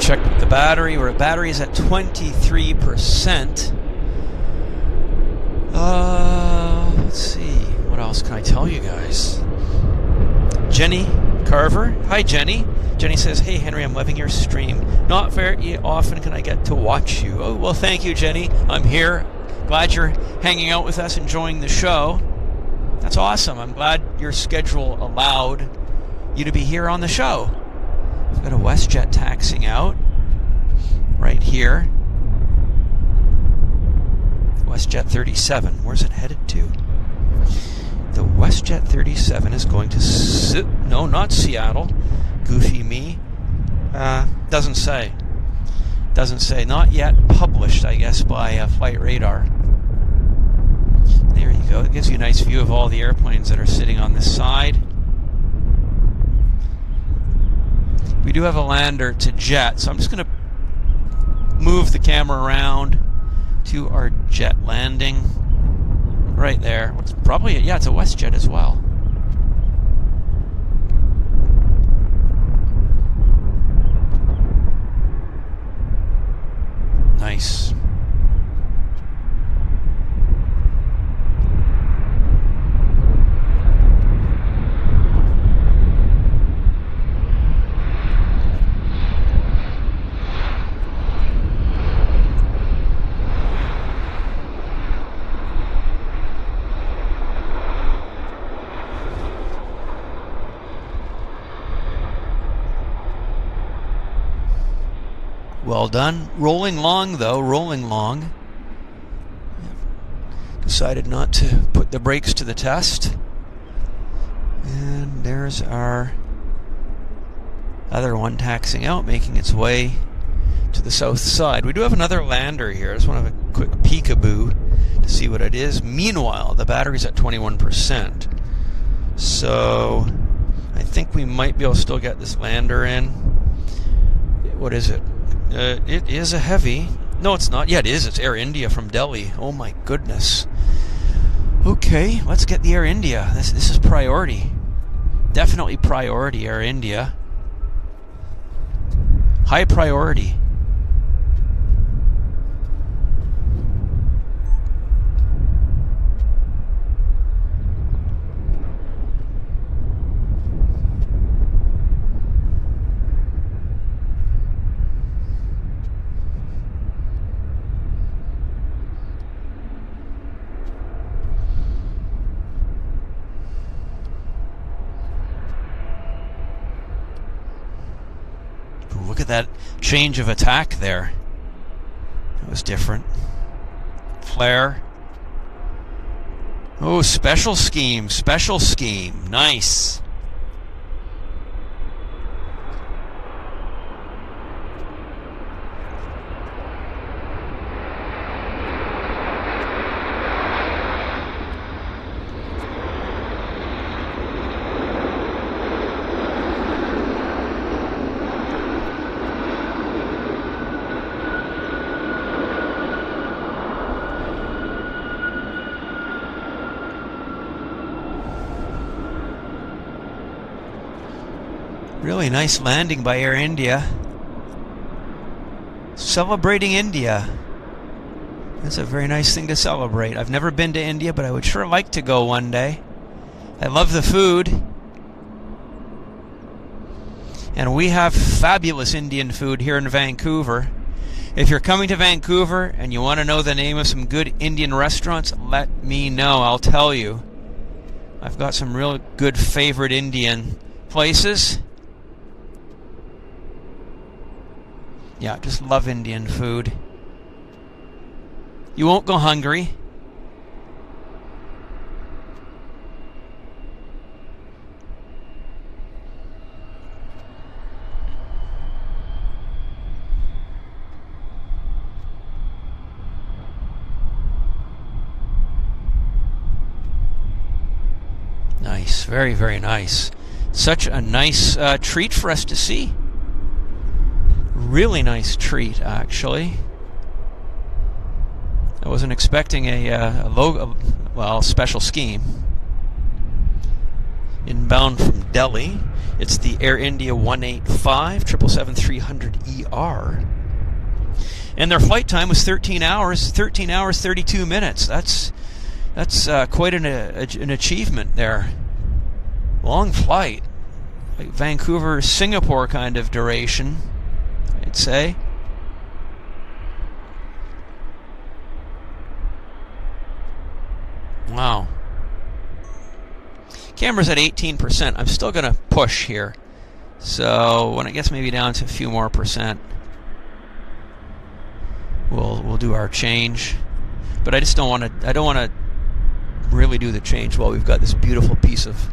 Check the battery. Battery is at 23%. Let's see. What else can I tell you guys? Jenny Carver. Hi, Jenny. Jenny says, "Hey, Henry, I'm loving your stream. Not very often can I get to watch you." Oh, well, thank you, Jenny. I'm here. Glad you're hanging out with us, enjoying the show. That's awesome. I'm glad your schedule allowed you to be here on the show. We've got a Westjet taxiing out right here. Westjet 37. Where's it headed to? The Westjet 37 is going to... no, not Seattle. Goofy me. Doesn't say. Doesn't say. Not yet published, I guess, by Flight Radar. There you go. It gives you a nice view of all the airplanes that are sitting on this side. We do have a lander to jet, so I'm just going to move the camera around to our jet landing right there. It's probably, yeah, it's a Westjet as well. Nice. Well done. Rolling long, though. Rolling long. Decided not to put the brakes to the test. And there's our other one taxiing out, making its way to the south side. We do have another lander here. I just want to have a quick peekaboo to see what it is. Meanwhile, the battery's at 21%. So I think we might be able to still get this lander in. What is it? It is a heavy. No, it's not. Yeah, it is. It's Air India from Delhi. Oh my goodness. Okay, let's get the Air India. This is priority. Definitely priority, Air India. High priority. Look at that change of attack there. It was different. Flare. Oh, special scheme. Special scheme. Nice. Really nice landing by Air India. Celebrating India. That's a very nice thing to celebrate. I've never been to India, but I would sure like to go one day. I love the food. And we have fabulous Indian food here in Vancouver. If you're coming to Vancouver and you want to know the name of some good Indian restaurants, let me know. I'll tell you. I've got some real good favorite Indian places. Yeah, just love Indian food. You won't go hungry. Nice, very, very nice. Such a nice treat for us to see. Really nice treat, actually. I wasn't expecting a special scheme. Inbound from Delhi, it's the Air India 185 777-300ER. And their flight time was 13 hours 32 minutes. That's quite an achievement there. Long flight. Like Vancouver, Singapore kind of duration, I'd say. Wow. Camera's at 18%. I'm still going to push here. So when it gets maybe down to a few more percent, we'll do our change. But I just don't want to really do the change while we've got this beautiful piece of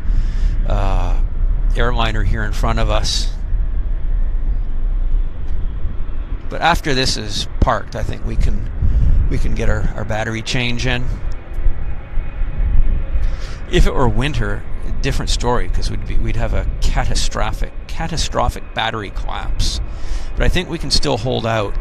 airliner here in front of us. But after this is parked, I think we can get our battery change in. If it were winter, different story, because we'd have a catastrophic battery collapse. But I think we can still hold out.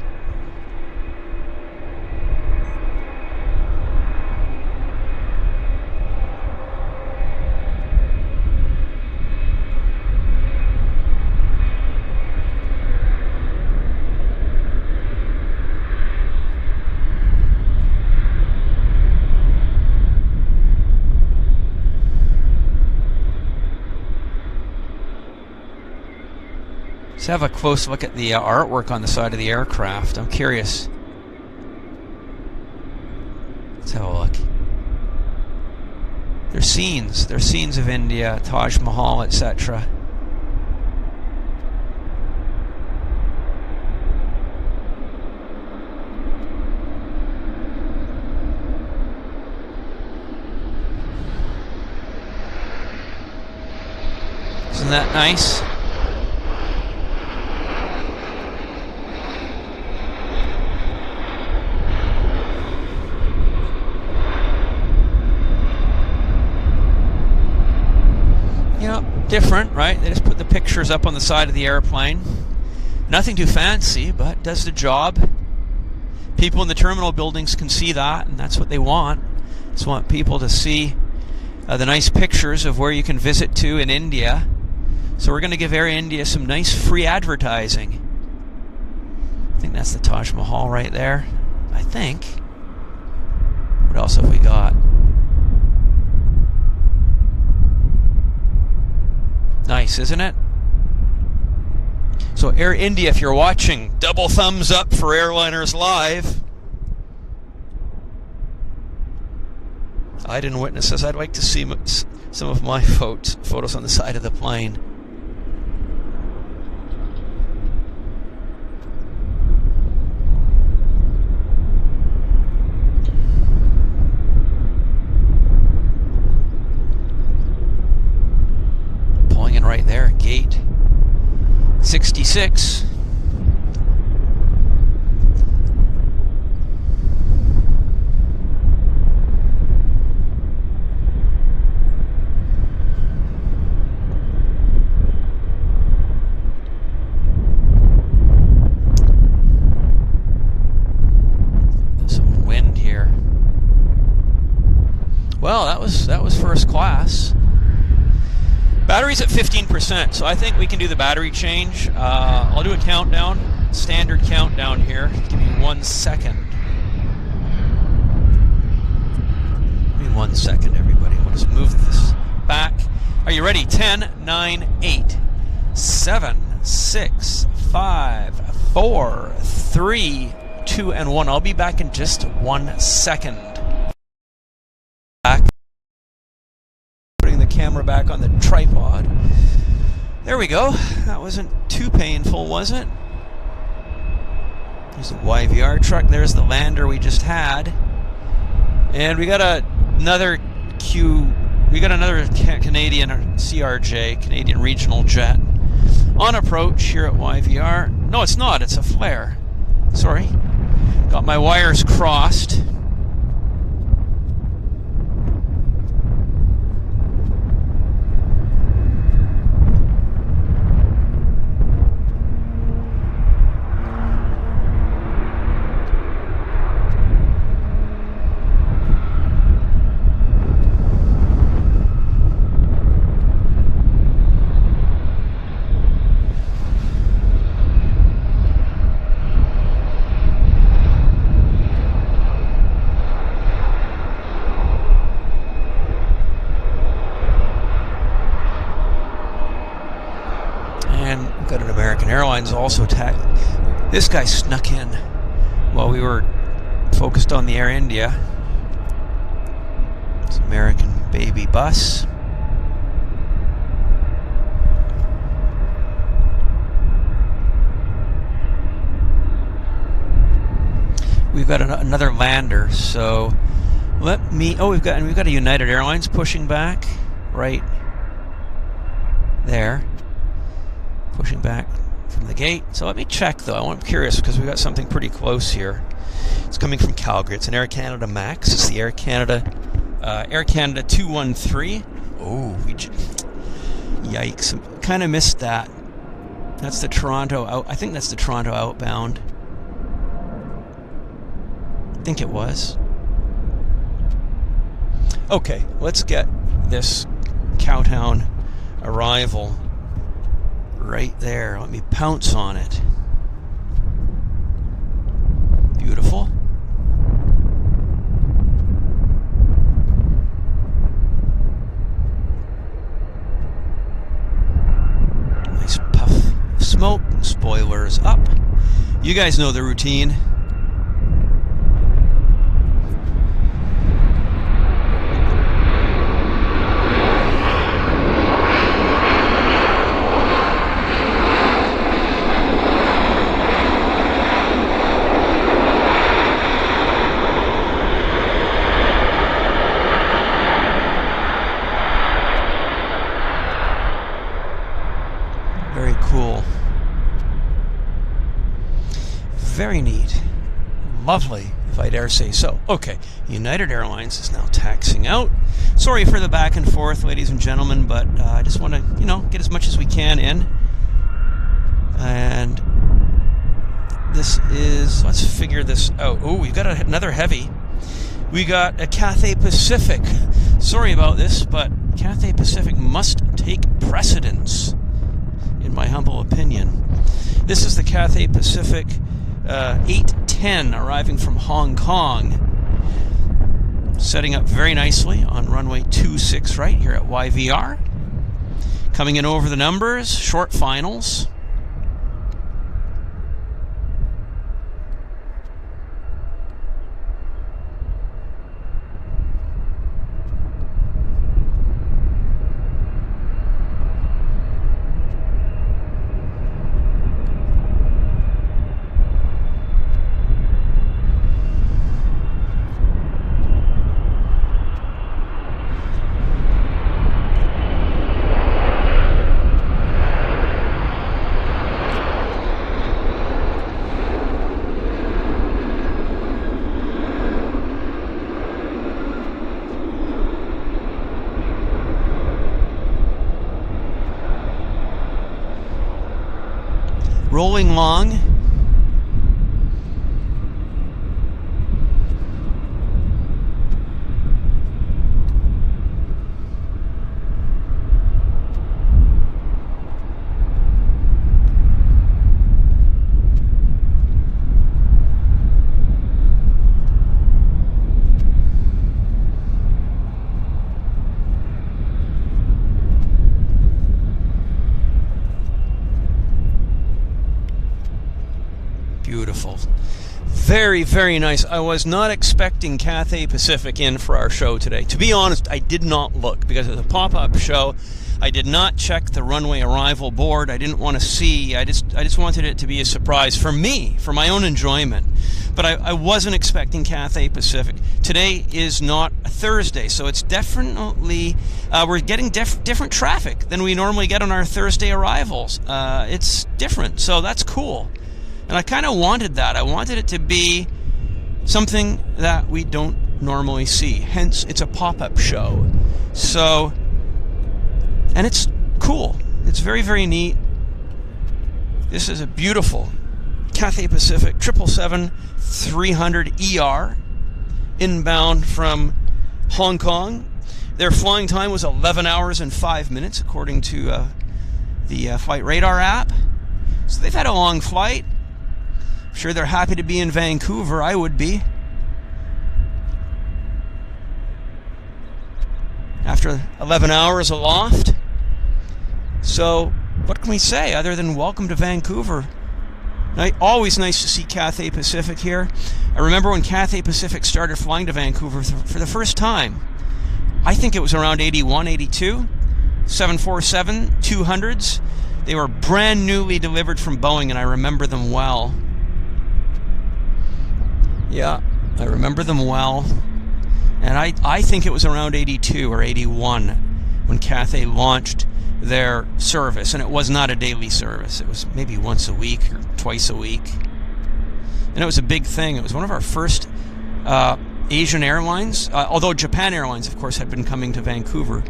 Let's have a close look at the artwork on the side of the aircraft. I'm curious. Let's have a look. There's scenes of India, Taj Mahal, etc. Isn't that nice? different, right? They just put the pictures up on the side of the airplane. Nothing too fancy, but does the job. People in the terminal buildings can see that, and that's what they want. Just want people to see the nice pictures of where you can visit to in India. So we're going to give Air India some nice free advertising. I think that's the Taj Mahal right there. I think. What else have we got? Nice, isn't it? So Air India, if you're watching, double thumbs up for Airliners Live. I didn't witness this. I'd like to see some of my photos on the side of the plane. Pulling in right there, gate 66. Some wind here. Well, that was first class. Battery's at 15%, so I think we can do the battery change. I'll do a countdown, standard countdown here. Give me 1 second. Give me 1 second, everybody. We'll just move this back. Are you ready? 10, 9, 8, 7, 6, 5, 4, 3, 2, and 1. I'll be back in just 1 second. Back. Putting the camera back on the tripod. There we go. That wasn't too painful, was it? There's the YVR truck. There's the lander we just had. And we got another Canadian CRJ, Canadian Regional Jet, on approach here at YVR. No, it's not. It's a flare. Sorry. Got my wires crossed. Got an American Airlines also tagged. This guy snuck in while we were focused on the Air India. It's American baby bus. We've got another lander, so let me. Oh, we've got a United Airlines pushing back right there. Pushing back from the gate. So let me check though. I'm curious because we've got something pretty close here. It's coming from Calgary. It's an Air Canada Max. It's the Air Canada 213. Oh, yikes! Kind of missed that. That's the Toronto out. I think that's the Toronto outbound. I think it was. Okay, let's get this Cowtown arrival right there. Let me pounce on it. Beautiful. Nice puff of smoke. Spoilers up. You guys know the routine. Very neat. Lovely if I dare say so. Okay, United Airlines is now taxiing out. Sorry for the back and forth, ladies and gentlemen, but I just want to, get as much as we can in. And this is, let's figure this out. Oh, we've got another heavy. We got a Cathay Pacific. Sorry about this, but Cathay Pacific must take precedence, in my humble opinion. This is the Cathay Pacific 810 arriving from Hong Kong. Setting up very nicely on runway 26 right here at YVR. Coming in over the numbers, short finals. Rolling long. Beautiful. Very, very nice. I was not expecting Cathay Pacific in for our show today. To be honest, I did not look because it's a pop-up show. I did not check the runway arrival board. I didn't want to see. I just wanted it to be a surprise for me, for my own enjoyment. But I wasn't expecting Cathay Pacific. Today is not a Thursday, so it's definitely, we're getting different traffic than we normally get on our Thursday arrivals. It's different, so that's cool. And I kind of wanted that. I wanted it to be something that we don't normally see. Hence, it's a pop-up show. So, and it's cool. It's very, very neat. This is a beautiful Cathay Pacific 777-300ER inbound from Hong Kong. Their flying time was 11 hours and 5 minutes, according to the Flight Radar app. So they've had a long flight. I'm sure they're happy to be in Vancouver. I would be. After 11 hours aloft. So, what can we say other than welcome to Vancouver? Always nice to see Cathay Pacific here. I remember when Cathay Pacific started flying to Vancouver for the first time. I think it was around 81, 82. 747-200s. They were brand newly delivered from Boeing, and I remember them well. Yeah, I remember them well. And I think it was around 82 or 81 when Cathay launched their service. And it was not a daily service. It was maybe once a week or twice a week. And it was a big thing. It was one of our first Asian airlines. Although Japan Airlines, of course, had been coming to Vancouver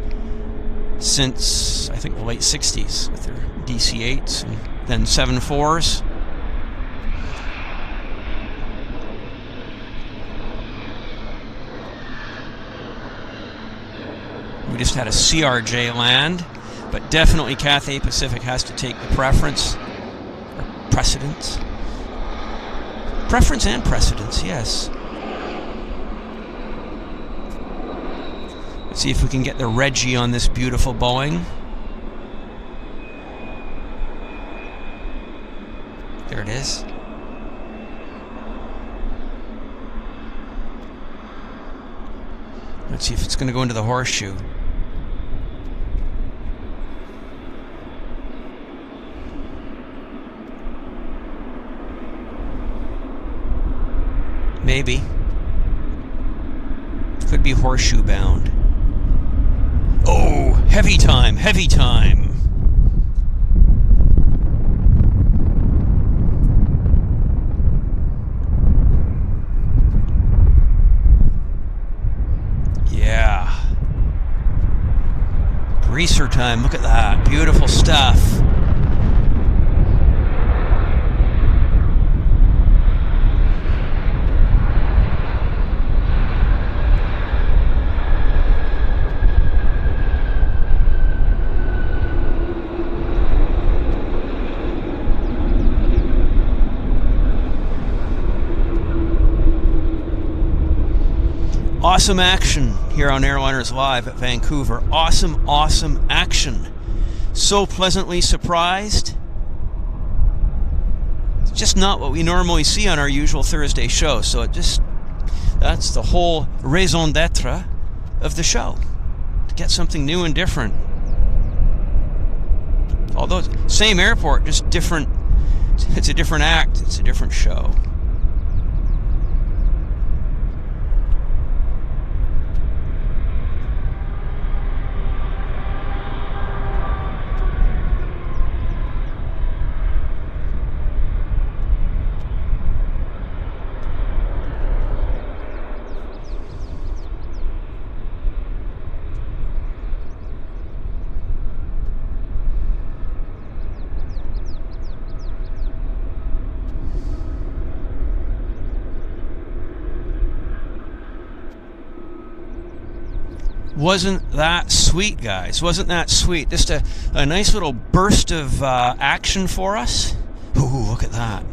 since, I think, the late 60s with their DC-8s and then 747s. We just had a CRJ land, but definitely Cathay Pacific has to take the preference, or precedence. Preference and precedence, yes. Let's see if we can get the Reggie on this beautiful Boeing. There it is. Let's see if it's going to go into the horseshoe. Maybe. Could be horseshoe bound. Oh, heavy time, heavy time. Greaser time. Look at that. Beautiful stuff. Awesome action here on Airliners Live at Vancouver. Awesome, awesome action. So pleasantly surprised. It's just not what we normally see on our usual Thursday show. So that's the whole raison d'etre of the show. To get something new and different. Although same airport, just different. It's a different act. It's a different show. Wasn't that sweet, guys? Wasn't that sweet? Just a nice little burst of action for us. Ooh, look at that.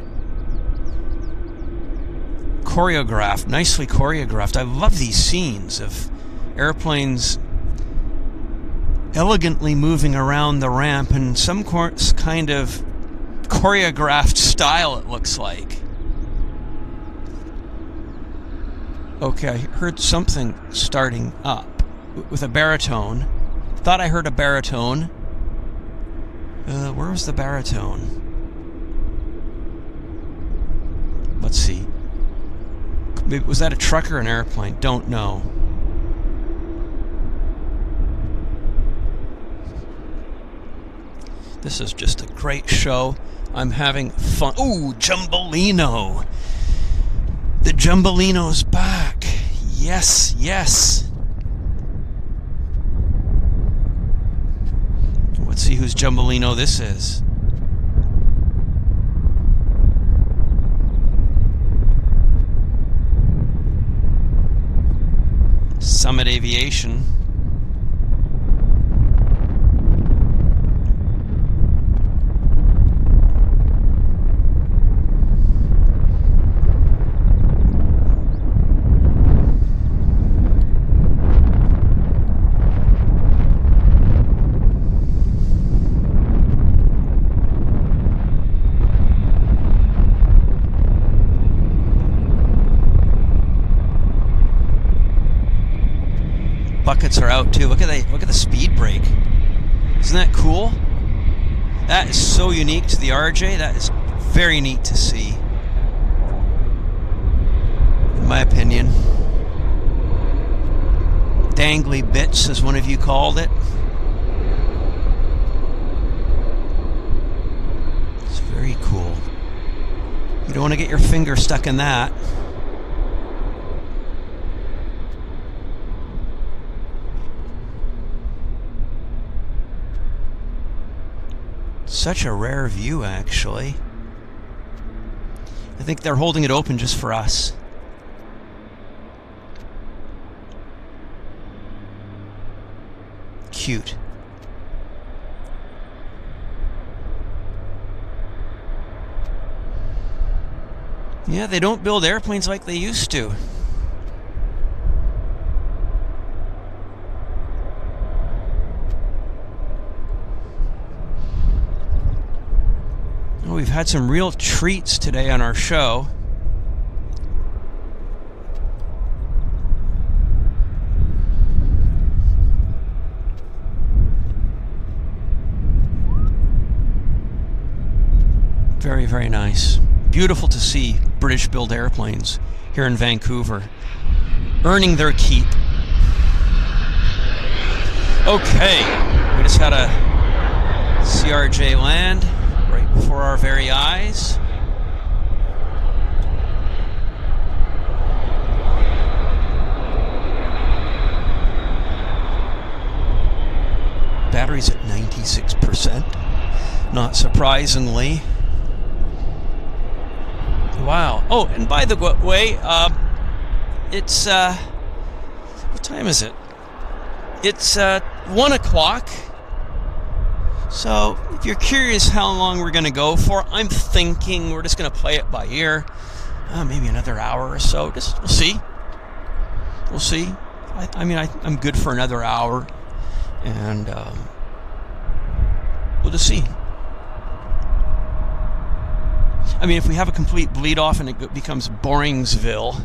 Choreographed, nicely choreographed. I love these scenes of airplanes elegantly moving around the ramp in some kind of choreographed style, it looks like. Okay, I heard something starting up. With a baritone. Thought I heard a baritone. Where was the baritone? Let's see. Was that a truck or an airplane? Don't know. This is just a great show. I'm having fun. Ooh, Jumbolino. The Jumbolino's back. Yes, yes. Let's see whose Jumbolino this is. Summit Aviation. Buckets are out too. Look at the speed brake. Isn't that cool? That is so unique to the RJ. That is very neat to see, in my opinion. Dangly bits, as one of you called it. It's very cool. You don't want to get your finger stuck in that. Such a rare view, actually. I think they're holding it open just for us. Cute. Yeah, they don't build airplanes like they used to. We've had some real treats today on our show. Very, very nice. Beautiful to see British-built airplanes here in Vancouver, earning their keep. Okay, we just had a CRJ land right before our very eyes. battery's at 96%. Not surprisingly. Wow. Oh, and by the way, it's what time is it? It's 1 o'clock. So if you're curious how long we're going to go for, I'm thinking we're just going to play it by ear. Maybe another hour or so. Just we'll see. We'll see. I mean, I'm good for another hour, and we'll just see. I mean, if we have a complete bleed off and it becomes Boringsville,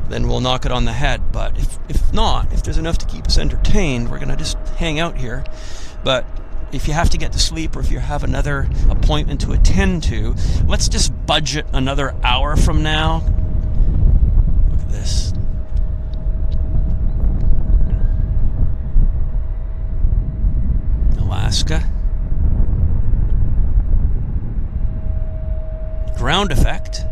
then we'll knock it on the head. But if not, if there's enough to keep us entertained, we're going to just hang out here. But if you have to get to sleep, or if you have another appointment to attend to, let's just budget another hour from now. Look at this. Alaska. Ground effect.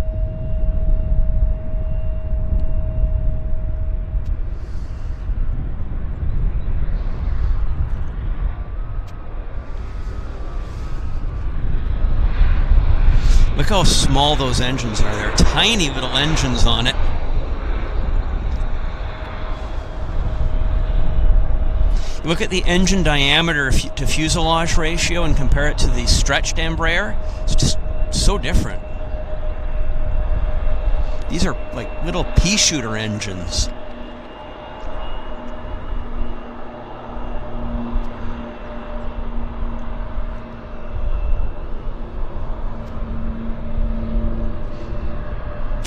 Look how small those engines are. They're tiny little engines on it. Look at the engine diameter to fuselage ratio and compare it to the stretched Embraer. It's just so different. These are like little pea shooter engines.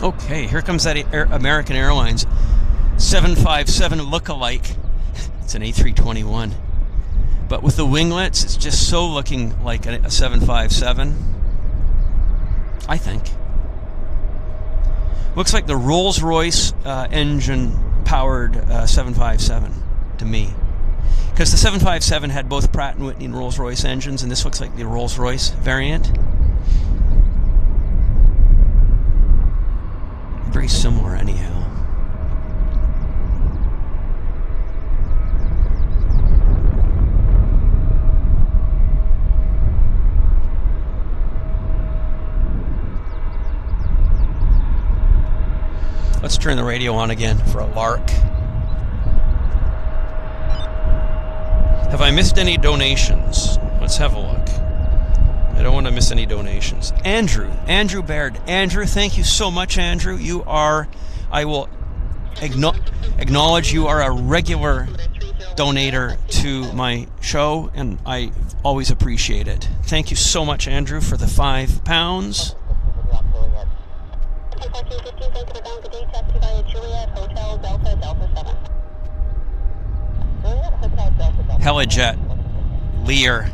Okay, here comes that American Airlines 757 look-alike. It's an A321. But with the winglets, it's just so looking like a 757. I think. Looks like the Rolls-Royce engine-powered 757 to me. Because the 757 had both Pratt & Whitney and Rolls-Royce engines, and this looks like the Rolls-Royce variant. Very similar anyhow. Let's turn the radio on again for a lark. Have I missed any donations? Let's have a look. I don't want to miss any donations. Andrew Baird. Andrew, thank you so much, Andrew. You are, I will acknowledge you are a regular donator to my show, and I always appreciate it. Thank you so much, Andrew, for the £5. Helijet, Lear.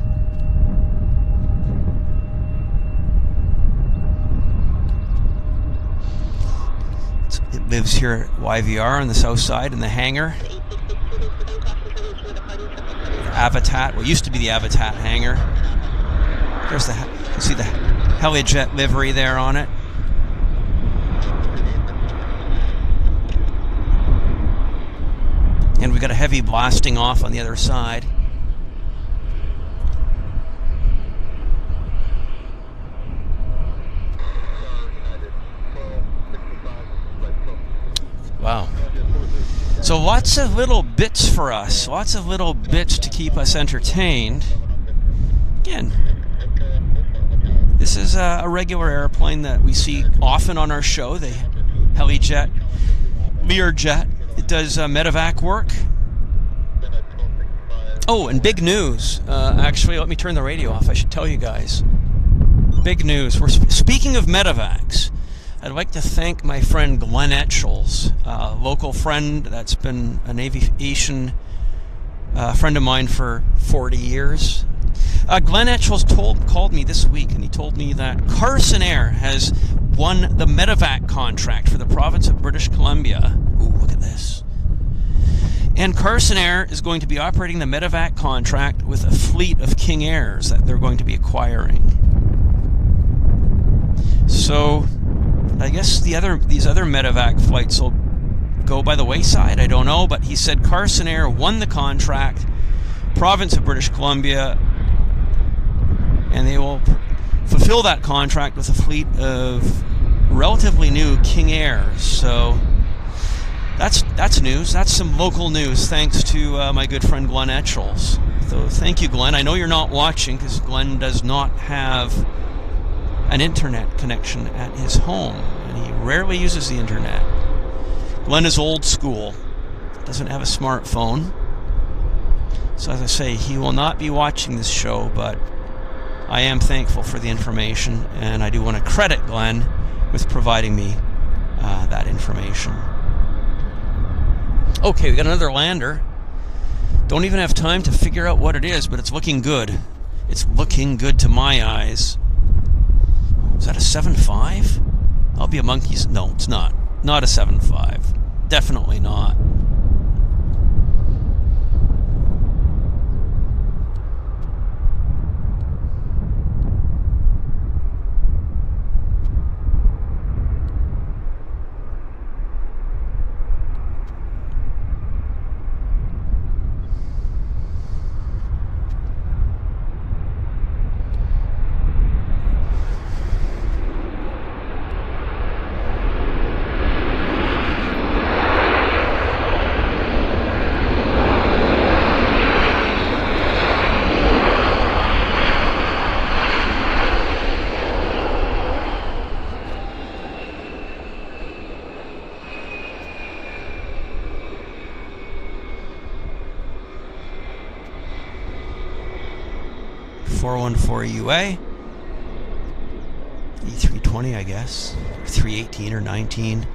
It lives here at YVR on the south side in the hangar. Avitat, what used to be the Avitat hangar. There's the, you can see the Helijet livery there on it. And we got a heavy blasting off on the other side. Wow. So lots of little bits for us. Lots of little bits to keep us entertained. Again, this is a regular airplane that we see often on our show, the Helijet, Learjet. It does medevac work. Oh, and big news. Actually, let me turn the radio off. I should tell you guys. Big news. We're speaking of medevacs. I'd like to thank my friend Glenn Etchells, a local friend that's been an aviation friend of mine for 40 years. Glenn Etchells called me this week, and he told me that Carson Air has won the medevac contract for the province of British Columbia. Ooh, look at this. And Carson Air is going to be operating the medevac contract with a fleet of King Airs that they're going to be acquiring. So I guess these other medevac flights will go by the wayside. I don't know, but he said Carson Air won the contract, province of British Columbia, and they will fulfill that contract with a fleet of relatively new King Airs. So that's news. That's some local news, thanks to my good friend Glenn Etchells. So thank you, Glenn. I know you're not watching because Glenn does not have an internet connection at his home, and he rarely uses the internet. Glenn is old school, doesn't have a smartphone. So as I say, he will not be watching this show, but I am thankful for the information, and I do want to credit Glenn with providing me that information. Okay, we got another lander. Don't even have time to figure out what it is, but it's looking good. It's looking good to my eyes. Is that a 7.5? I'll be a monkey's... No, it's not. Not a 7.5. Definitely not. UA A320, I guess, 318 or 19.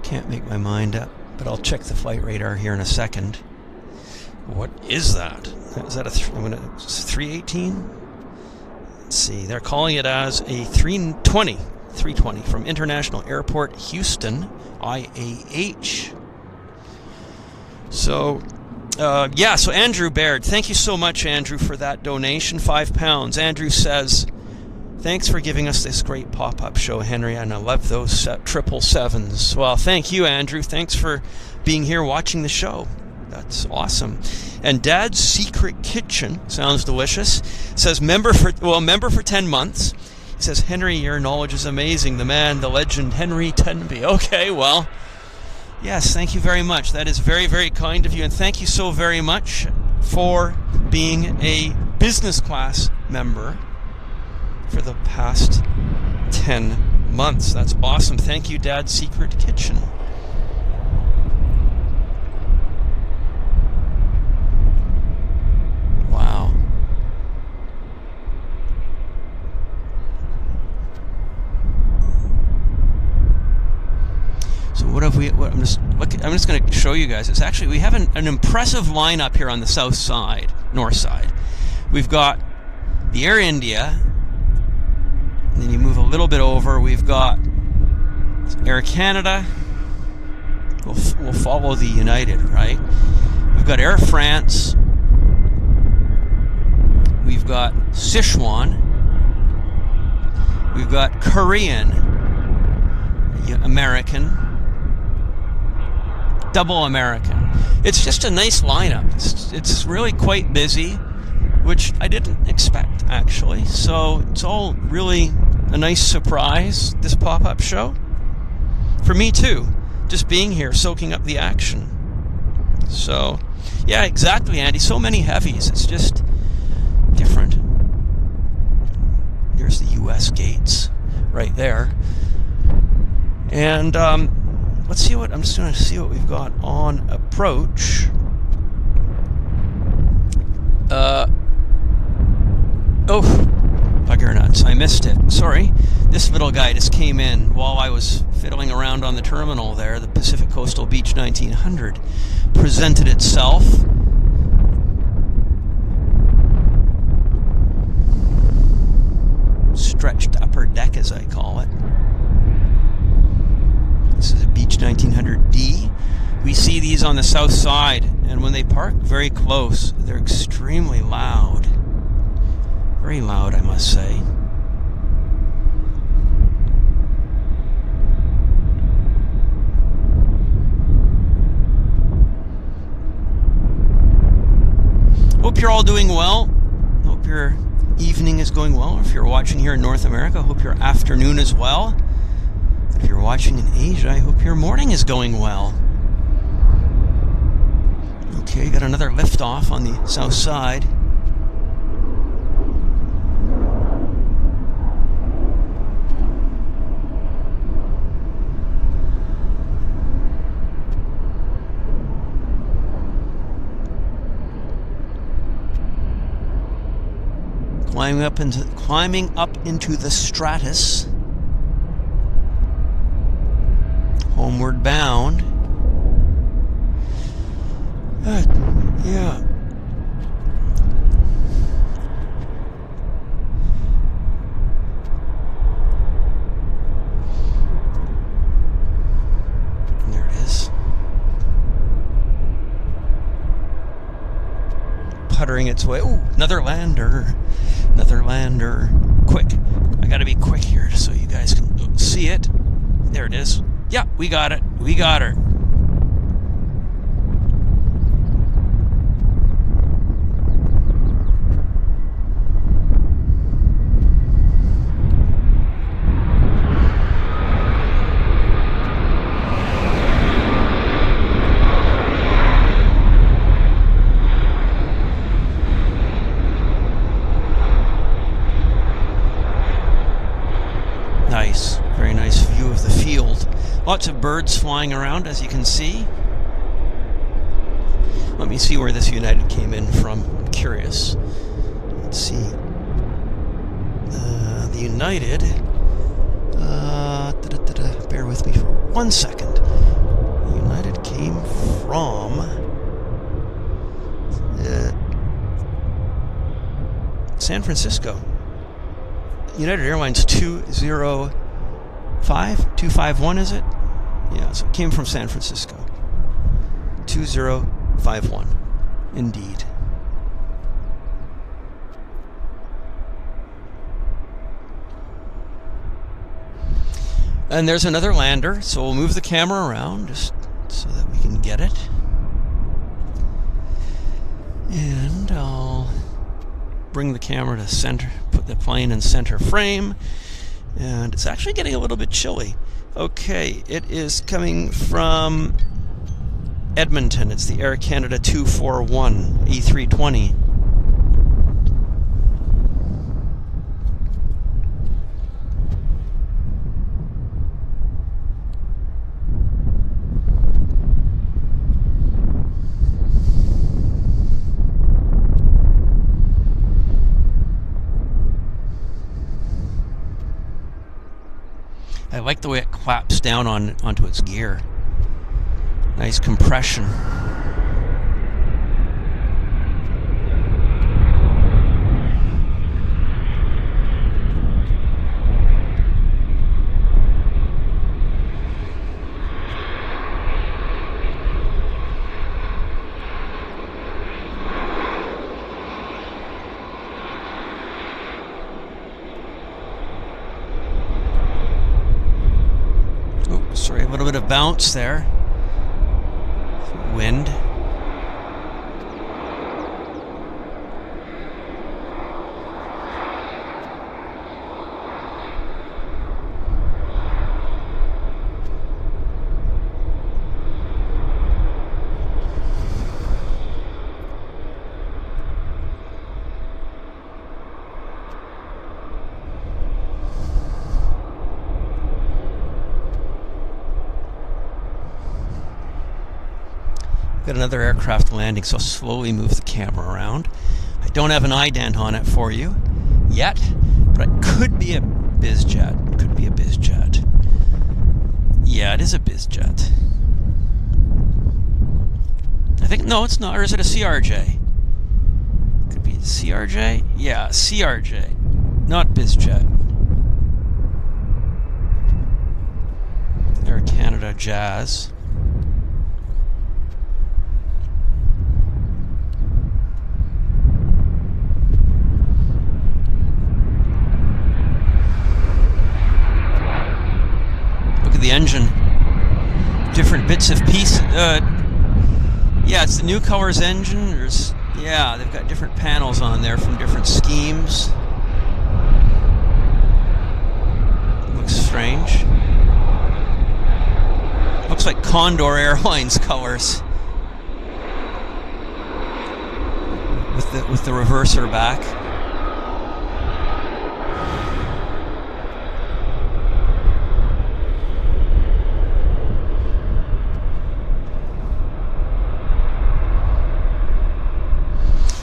Can't make my mind up, but I'll check the flight radar here in a second. What is that? Is that a 318? Let's see. They're calling it as a 320 from International Airport Houston, IAH. So. So Andrew Baird, thank you so much, Andrew, for that donation, £5. Andrew says, thanks for giving us this great pop-up show, Henry, and I love those 777s. Well, thank you, Andrew. Thanks for being here watching the show. That's awesome. And Dad's Secret Kitchen, sounds delicious, says member for 10 months. He says, Henry, your knowledge is amazing. The man, the legend, Henry Tenby. Okay, well... Yes, thank you very much. That is very, very kind of you. And thank you so very much for being a business class member for the past 10 months. That's awesome. Thank you, Dad's Secret Kitchen. Wow. So what have we? I'm just going to show you guys. It's actually, we have an impressive lineup here on the south side, north side. We've got the Air India. And then you move a little bit over. We've got Air Canada. We'll follow the United, right? We've got Air France. We've got Sichuan. We've got Korean, American. Double American. It's just a nice lineup. It's really quite busy, which I didn't expect, actually. So it's all really a nice surprise, this pop-up show. For me, too. Just being here, soaking up the action. So, yeah, exactly, Andy. So many heavies. It's just different. There's the U.S. gates right there. And, let's see what, I'm just going to see what we've got on approach. Oh, bugger nuts, I missed it. Sorry. This little guy just came in while I was fiddling around on the terminal there. The Pacific Coastal Beach 1900 presented itself. Stretched upper deck, as I call it. This is a Beach 1900D. We see these on the south side, and when they park very close, they're extremely loud. Very loud, I must say. Hope you're all doing well. Hope your evening is going well. If you're watching here in North America, hope your afternoon is well. If you're watching in Asia, I hope your morning is going well. Okay, got another liftoff on the south side. Climbing up into the stratus. Homeward bound. Yeah. There it is. Puttering its way. Ooh, another lander. Another lander. Quick. I gotta be quick here so you guys can see it. There it is. Yeah, we got it. We got her. Nice. Very nice view of the field. Lots of birds flying around, as you can see. Let me see where this United came in from. I'm curious. Let's see. The United... bear with me for 1 second. The United came from... San Francisco. United Airlines 251, is it? Yeah, so it came from San Francisco. 2051. Indeed. And there's another lander, so we'll move the camera around just so that we can get it. And I'll bring the camera to center, put the plane in center frame, and it's actually getting a little bit chilly. Okay, it is coming from Edmonton. It's the Air Canada 241 A320. I like the way it claps down onto its gear. Nice compression. Sorry, a little bit of bounce there. Wind. Got another aircraft landing, so I'll slowly move the camera around. I don't have an ident on it for you yet, but it could be a bizjet. Could be a bizjet. Yeah, it is a bizjet. I think, no, it's not. Or is it a CRJ? Could be a CRJ? Yeah, CRJ. Not bizjet. Air Canada Jazz. The engine, different bits of piece. Yeah, it's the New Colors engine. There's Yeah, they've got different panels on there from different schemes. Looks strange. Looks like Condor Airlines colors. With the reverser back.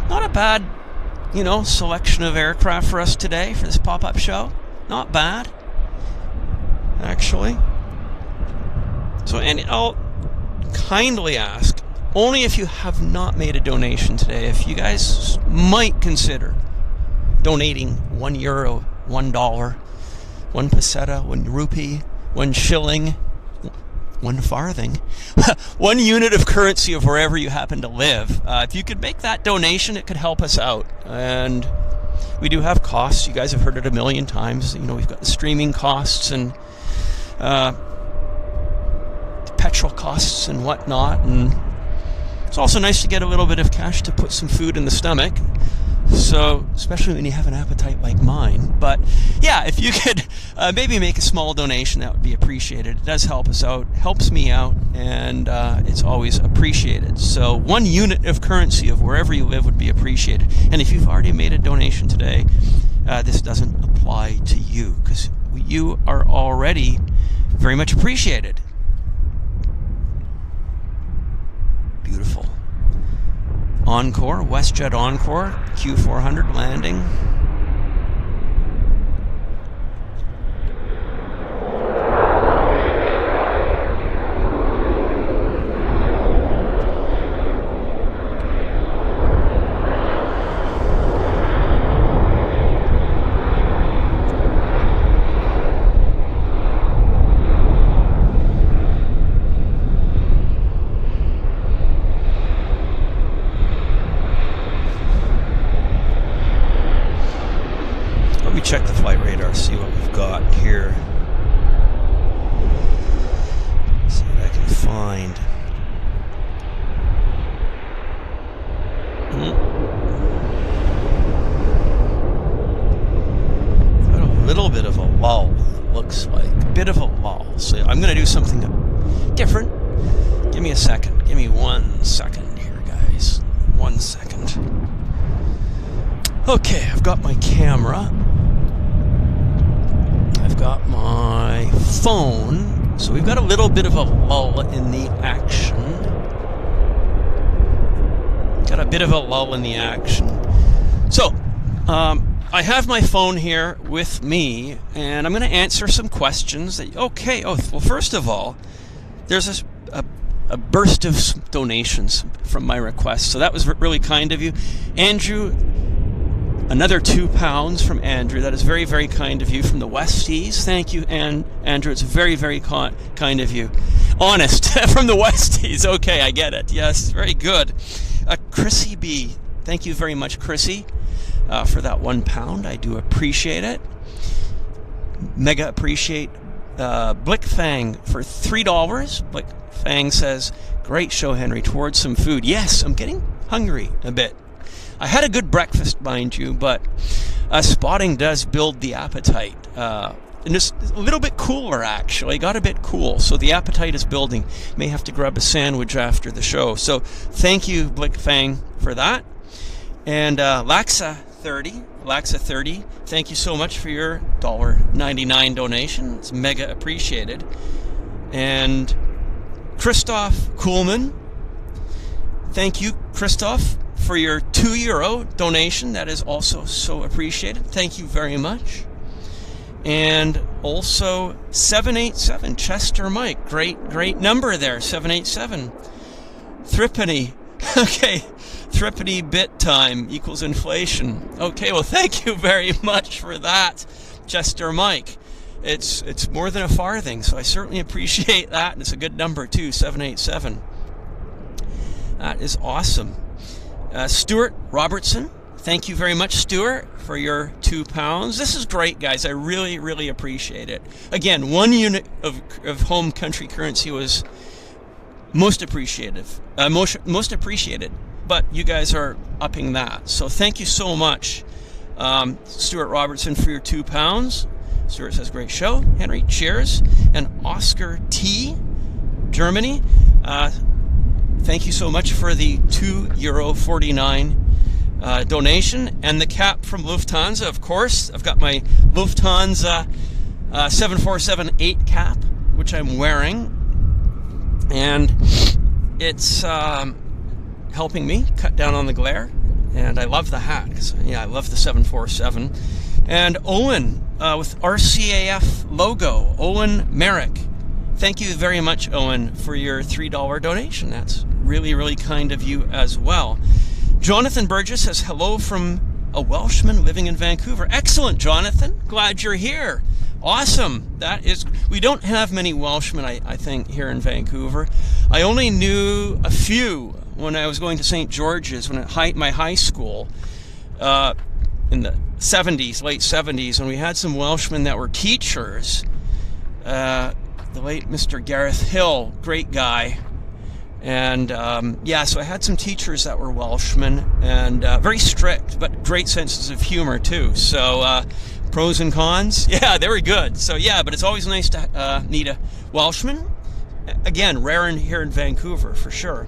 Not a bad, selection of aircraft for us today for this pop-up show. Not bad, actually. So, and I'll kindly ask, only if you have not made a donation today, if you guys might consider donating €1, $1, 1 peseta, 1 rupee, 1 shilling, 1 farthing, 1 unit of currency of wherever you happen to live. If you could make that donation, it could help us out. And we do have costs. You guys have heard it a million times. We've got the streaming costs and petrol costs and whatnot. And it's also nice to get a little bit of cash to put some food in the stomach. So, especially when you have an appetite like mine. But, yeah, if you could maybe make a small donation, that would be appreciated. It does help us out, helps me out, and it's always appreciated. So, 1 unit of currency of wherever you live would be appreciated. And if you've already made a donation today, this doesn't apply to you, because you are already very much appreciated. Beautiful. Encore, Westjet Encore, Q400 landing. Check the flight radar, see what we've got here. See what I can find. Got a little bit of a lull, it looks like. A bit of a lull. So I'm going to do something different. Give me a second. Give me 1 second here, guys. 1 second. Okay, I've got my camera. I've got my phone, so we've got a little bit of a lull in the action. So, I have my phone here with me, and I'm going to answer some questions. First of all, there's a burst of donations from my request, so that was really kind of you. Andrew, another £2 from Andrew. That is very, very kind of you from the Westies. Thank you, Andrew. It's very, very kind of you. Honest, from the Westies. Okay, I get it. Yes, very good. Chrissy B. Thank you very much, Chrissy, for that £1. I do appreciate it. Mega appreciate Blick Fang for $3. Blick Fang says, great show, Henry. Towards some food. Yes, I'm getting hungry a bit. I had a good breakfast, mind you, but spotting does build the appetite. And it's a little bit cooler, actually. Got a bit cool, so the appetite is building. May have to grab a sandwich after the show. So thank you, Blick Fang, for that. And Laxa30, thank you so much for your $1.99 donation. It's mega appreciated. And Christoph Kuhlman, thank you, Christoph, for your €2 donation. That is also so appreciated. Thank you very much. And also 787 Chester Mike, great number there, 787. Thrippany, okay, Thrippany bit time equals inflation. Okay, well, thank you very much for that, Chester Mike. It's more than a farthing, so I certainly appreciate that, and it's a good number too, 787. That is awesome. Stuart Robertson, thank you very much, Stuart, for your £2. This is great, guys. I really, really appreciate it. Again, 1 unit of home country currency was most appreciated. but you guys are upping that. So thank you so much, Stuart Robertson, for your £2. Stuart says, great show. Henry, cheers. And Oscar T, Germany, thank you so much for the €2.49 donation. And the cap from Lufthansa, of course. I've got my Lufthansa 747-8 cap, which I'm wearing. And it's helping me cut down on the glare. And I love the hat, because I love the 747. And Owen, with RCAF logo, Owen Merrick. Thank you very much, Owen, for your $3 donation. That's really, really kind of you as well. Jonathan Burgess says, hello from a Welshman living in Vancouver. Excellent, Jonathan. Glad you're here. Awesome. That is, we don't have many Welshmen, I think, here in Vancouver. I only knew a few when I was going to St. George's, my high school, in the 70s, late 70s, and we had some Welshmen that were teachers. The late Mr. Gareth Hill, great guy. And so I had some teachers that were Welshmen, and very strict, but great senses of humor too. So pros and cons, yeah, they were good. So yeah, but it's always nice to meet a Welshman. Again, rare here in Vancouver for sure.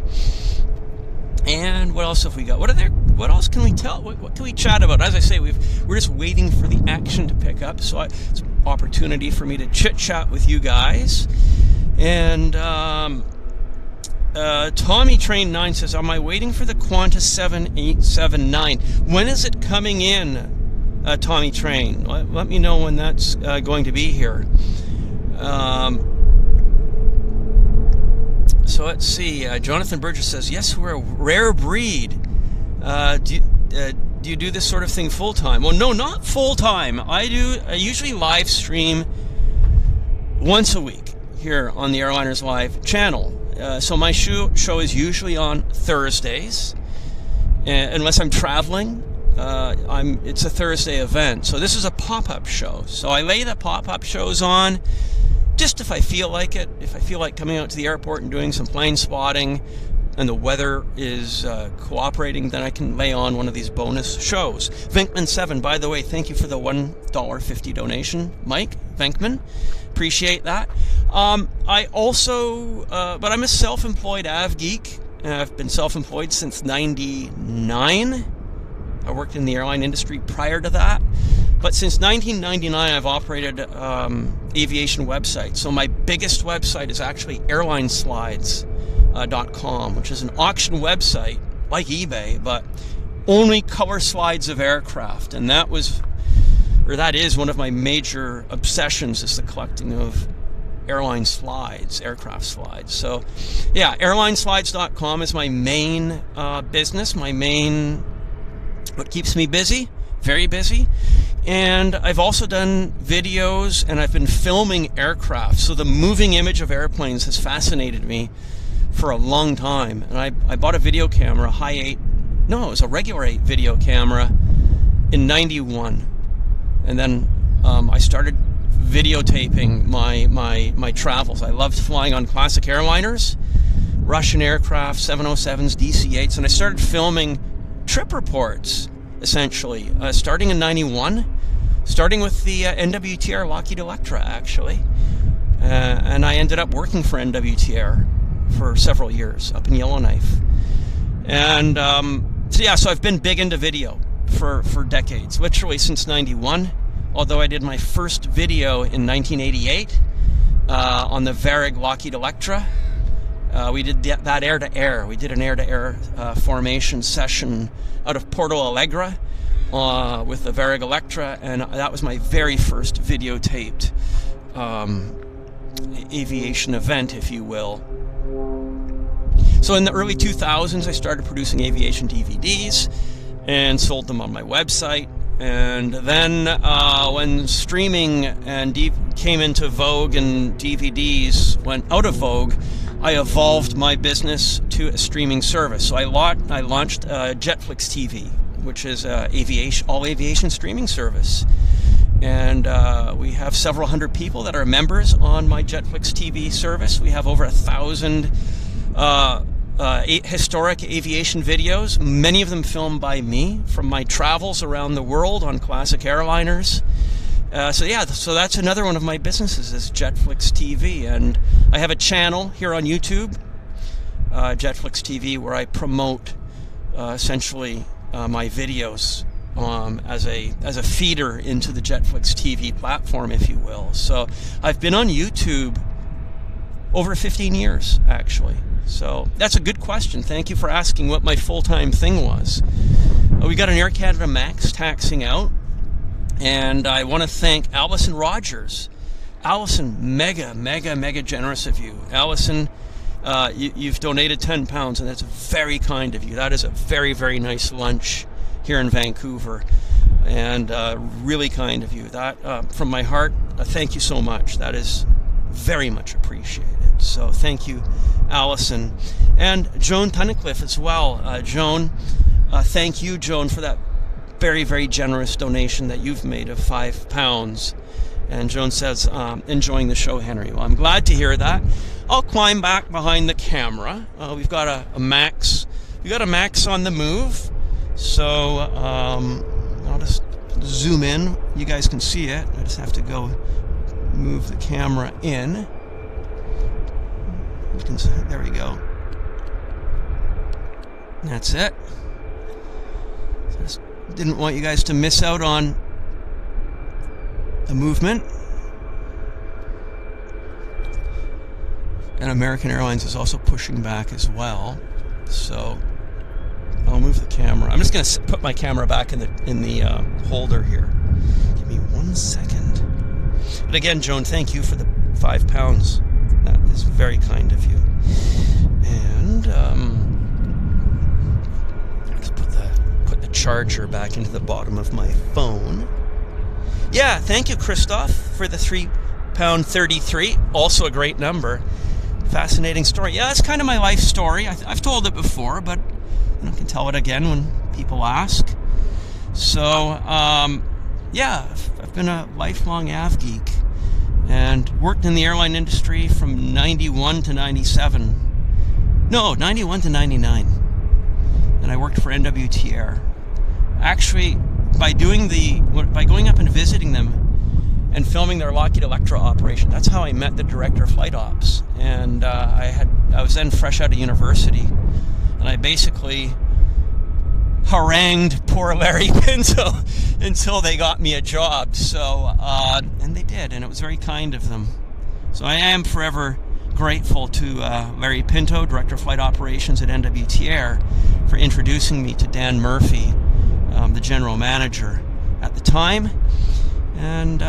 And what else have we got? What else can we tell? What can we chat about? As I say, we're just waiting for the action to pick up. So it's an opportunity for me to chit-chat with you guys. And Tommy Train 9 says, am I waiting for the Qantas 7879? When is it coming in, Tommy Train? Let me know when that's going to be here. So let's see. Jonathan Burgess says, yes, we're a rare breed. Do you do this sort of thing full time? Well, no, not full time. I usually live stream once a week here on the Airliners Live channel. So my show is usually on Thursdays, unless I'm traveling. It's a Thursday event. So this is a pop-up show. So I lay the pop-up shows on just if I feel like it. If I feel like coming out to the airport and doing some plane spotting and the weather is cooperating, then I can lay on one of these bonus shows. Venkman7, by the way, thank you for the $1.50 donation, Mike Venkman. Appreciate that. I also, but I'm a self-employed av geek. I've been self-employed since '99. I worked in the airline industry prior to that. But since 1999, I've operated aviation websites. So my biggest website is actually airlineslides.com, which is an auction website like eBay, but only color slides of aircraft. And that is one of my major obsessions, is the collecting of airline slides, aircraft slides. So yeah, airlineslides.com is my main business, what keeps me busy, very busy. And I've also done videos, and I've been filming aircraft. So the moving image of airplanes has fascinated me for a long time. And I bought a video camera, it was a regular 8 video camera in '91. And then I started videotaping my travels. I loved flying on classic airliners, Russian aircraft, 707s, DC-8s, and I started filming trip reports, essentially, starting in '91, starting with the NWTR Lockheed Electra, actually. And I ended up working for NWTR for several years up in Yellowknife. And so I've been big into video for decades, literally since '91, although I did my first video in 1988 on the Varig Lockheed Electra. We did that air-to-air. We did an air-to-air formation session out of Porto Alegre with the Varig Electra, and that was my very first videotaped aviation event, if you will. So in the early 2000s, I started producing aviation DVDs and sold them on my website. And then when streaming and came into vogue and DVDs went out of vogue, I evolved my business to a streaming service. So I launched Jetflix TV, which is all aviation streaming service. And we have several hundred people that are members on my Jetflix TV service. We have over 1,000 historic aviation videos, many of them filmed by me from my travels around the world on classic airliners. So that's another one of my businesses, is Jetflix TV, and I have a channel here on YouTube, Jetflix TV, where I promote essentially my videos as a feeder into the Jetflix TV platform, if you will. So I've been on YouTube over 15 years, actually. So that's a good question. Thank you for asking what my full-time thing was. We got an Air Canada Max taxiing out, and I want to thank Allison Rogers. Allison, mega generous of you. Allison, you've donated £10, and that's very kind of you. That is a very, very nice lunch here in Vancouver, and really kind of you. That, from my heart, thank you so much. That is very much appreciated. So thank you, Allison. And Joan Tunnicliffe as well. Joan, thank you, Joan, for that very, very generous donation that you've made of £5. And Joan says, enjoying the show, Henry. Well, I'm glad to hear that. I'll climb back behind the camera. We've got a Max. We've got a Max on the move. So I'll just zoom in. You guys can see it. I just have to go move the camera in. You can see, there we go. That's it. Just didn't want you guys to miss out on the movement. And American Airlines is also pushing back as well. So I'll move the camera. I'm just going to put my camera back in the holder here. Give me 1 second. But again, Joan, thank you for the £5. That is very kind of you. And let's put the charger back into the bottom of my phone. Yeah, thank you, Christoph, for the £3.33. Also a great number. Fascinating story. Yeah, that's kind of my life story. I've told it before, but I can tell it again when people ask. So, yeah, I've been a lifelong av geek and worked in the airline industry from 91 to 97. No, 91 to 99. And I worked for NWT Air. Actually, by going up and visiting them and filming their Lockheed Electra operation, that's how I met the director of flight ops. And I was then fresh out of university, and I basically harangued poor Larry Pinto until they got me a job. So, and they did, and it was very kind of them. So I am forever grateful to Larry Pinto, Director of Flight Operations at NWT Air, for introducing me to Dan Murphy, the General Manager at the time. And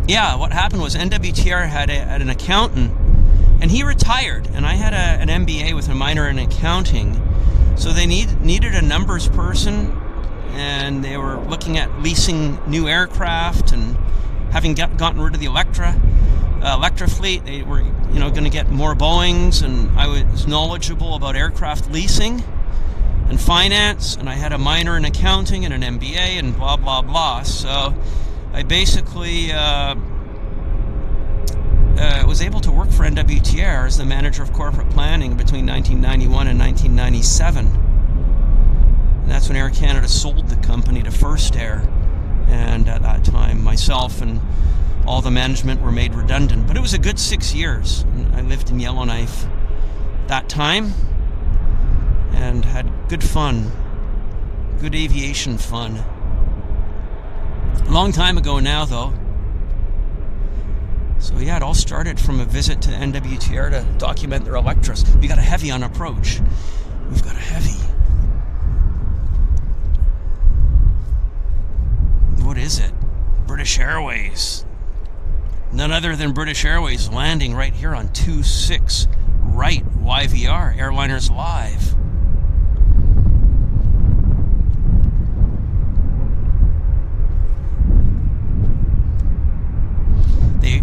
yeah, what happened was NWT Air had an accountant, and he retired, and I had an MBA with a minor in accounting. So they needed a numbers person, and they were looking at leasing new aircraft, and having gotten rid of the Electra fleet, they were going to get more Boeings, and I was knowledgeable about aircraft leasing and finance, and I had a minor in accounting and an MBA and blah blah blah. So I basically was able to work for NWT Air as the manager of corporate planning between 1991 and 1997. And that's when Air Canada sold the company to First Air. And at that time, myself and all the management were made redundant. But it was a good 6 years. I lived in Yellowknife that time and had good fun, good aviation fun. A long time ago now, though. So yeah, it all started from a visit to NWT Air to document their Electras. We got a heavy on approach. We've got a heavy. What is it? British Airways. None other than British Airways landing right here on 26 right YVR, Airliners Live.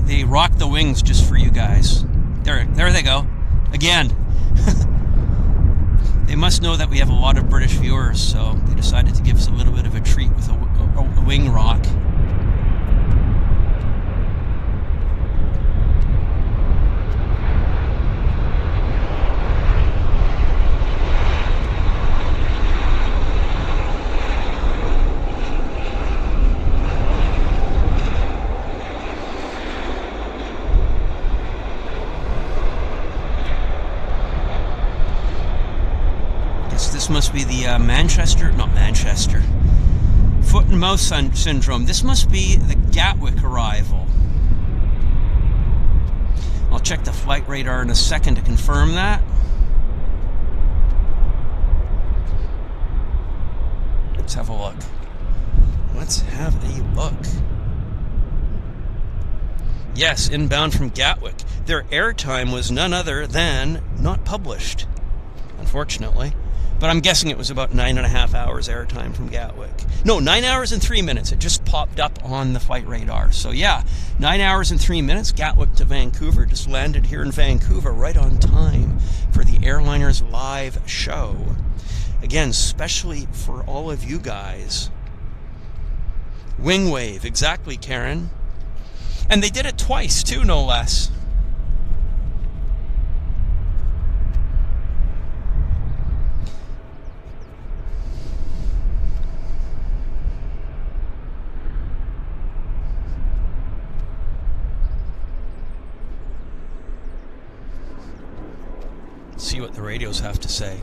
They rock the wings just for you guys. There they go. Again. They must know that we have a lot of British viewers, so they decided to give us a little bit of a treat with a wing rock. This must be the foot and mouth syndrome. This must be the Gatwick arrival. I'll check the flight radar in a second to confirm that. Let's have a look. Let's have a look. Yes, inbound from Gatwick. Their airtime was none other than not published, unfortunately. But I'm guessing it was about 9.5 hours airtime from Gatwick. No, 9 hours and 3 minutes. It just popped up on the flight radar. So yeah, 9 hours and 3 minutes, Gatwick to Vancouver. Just landed here in Vancouver right on time for the Airliners Live show. Again, especially for all of you guys. Wing wave, exactly, Karen. And they did it twice, too, no less. Let's see what the radios have to say.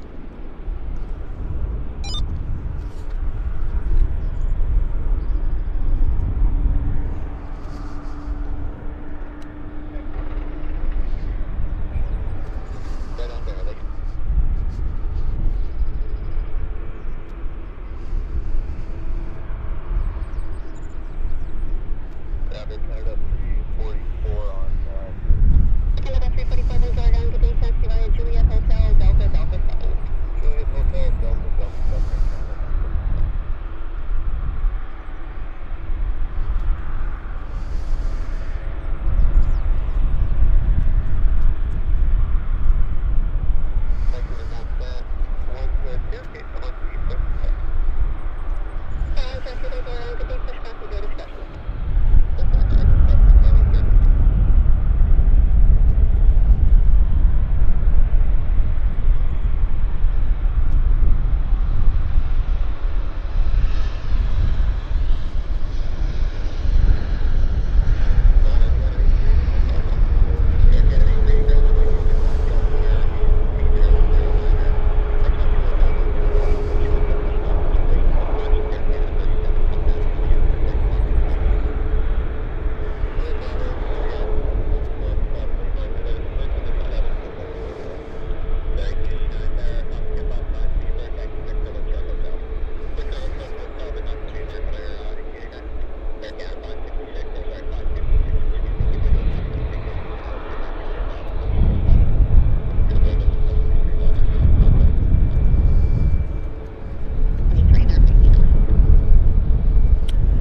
Canada 344 on Canada 344 is going to be sent via Juliet Hotel, Delta, Delta 7. Juliet Hotel, Delta, Delta 7. Thank you very much. One staircase, I want to be pushed.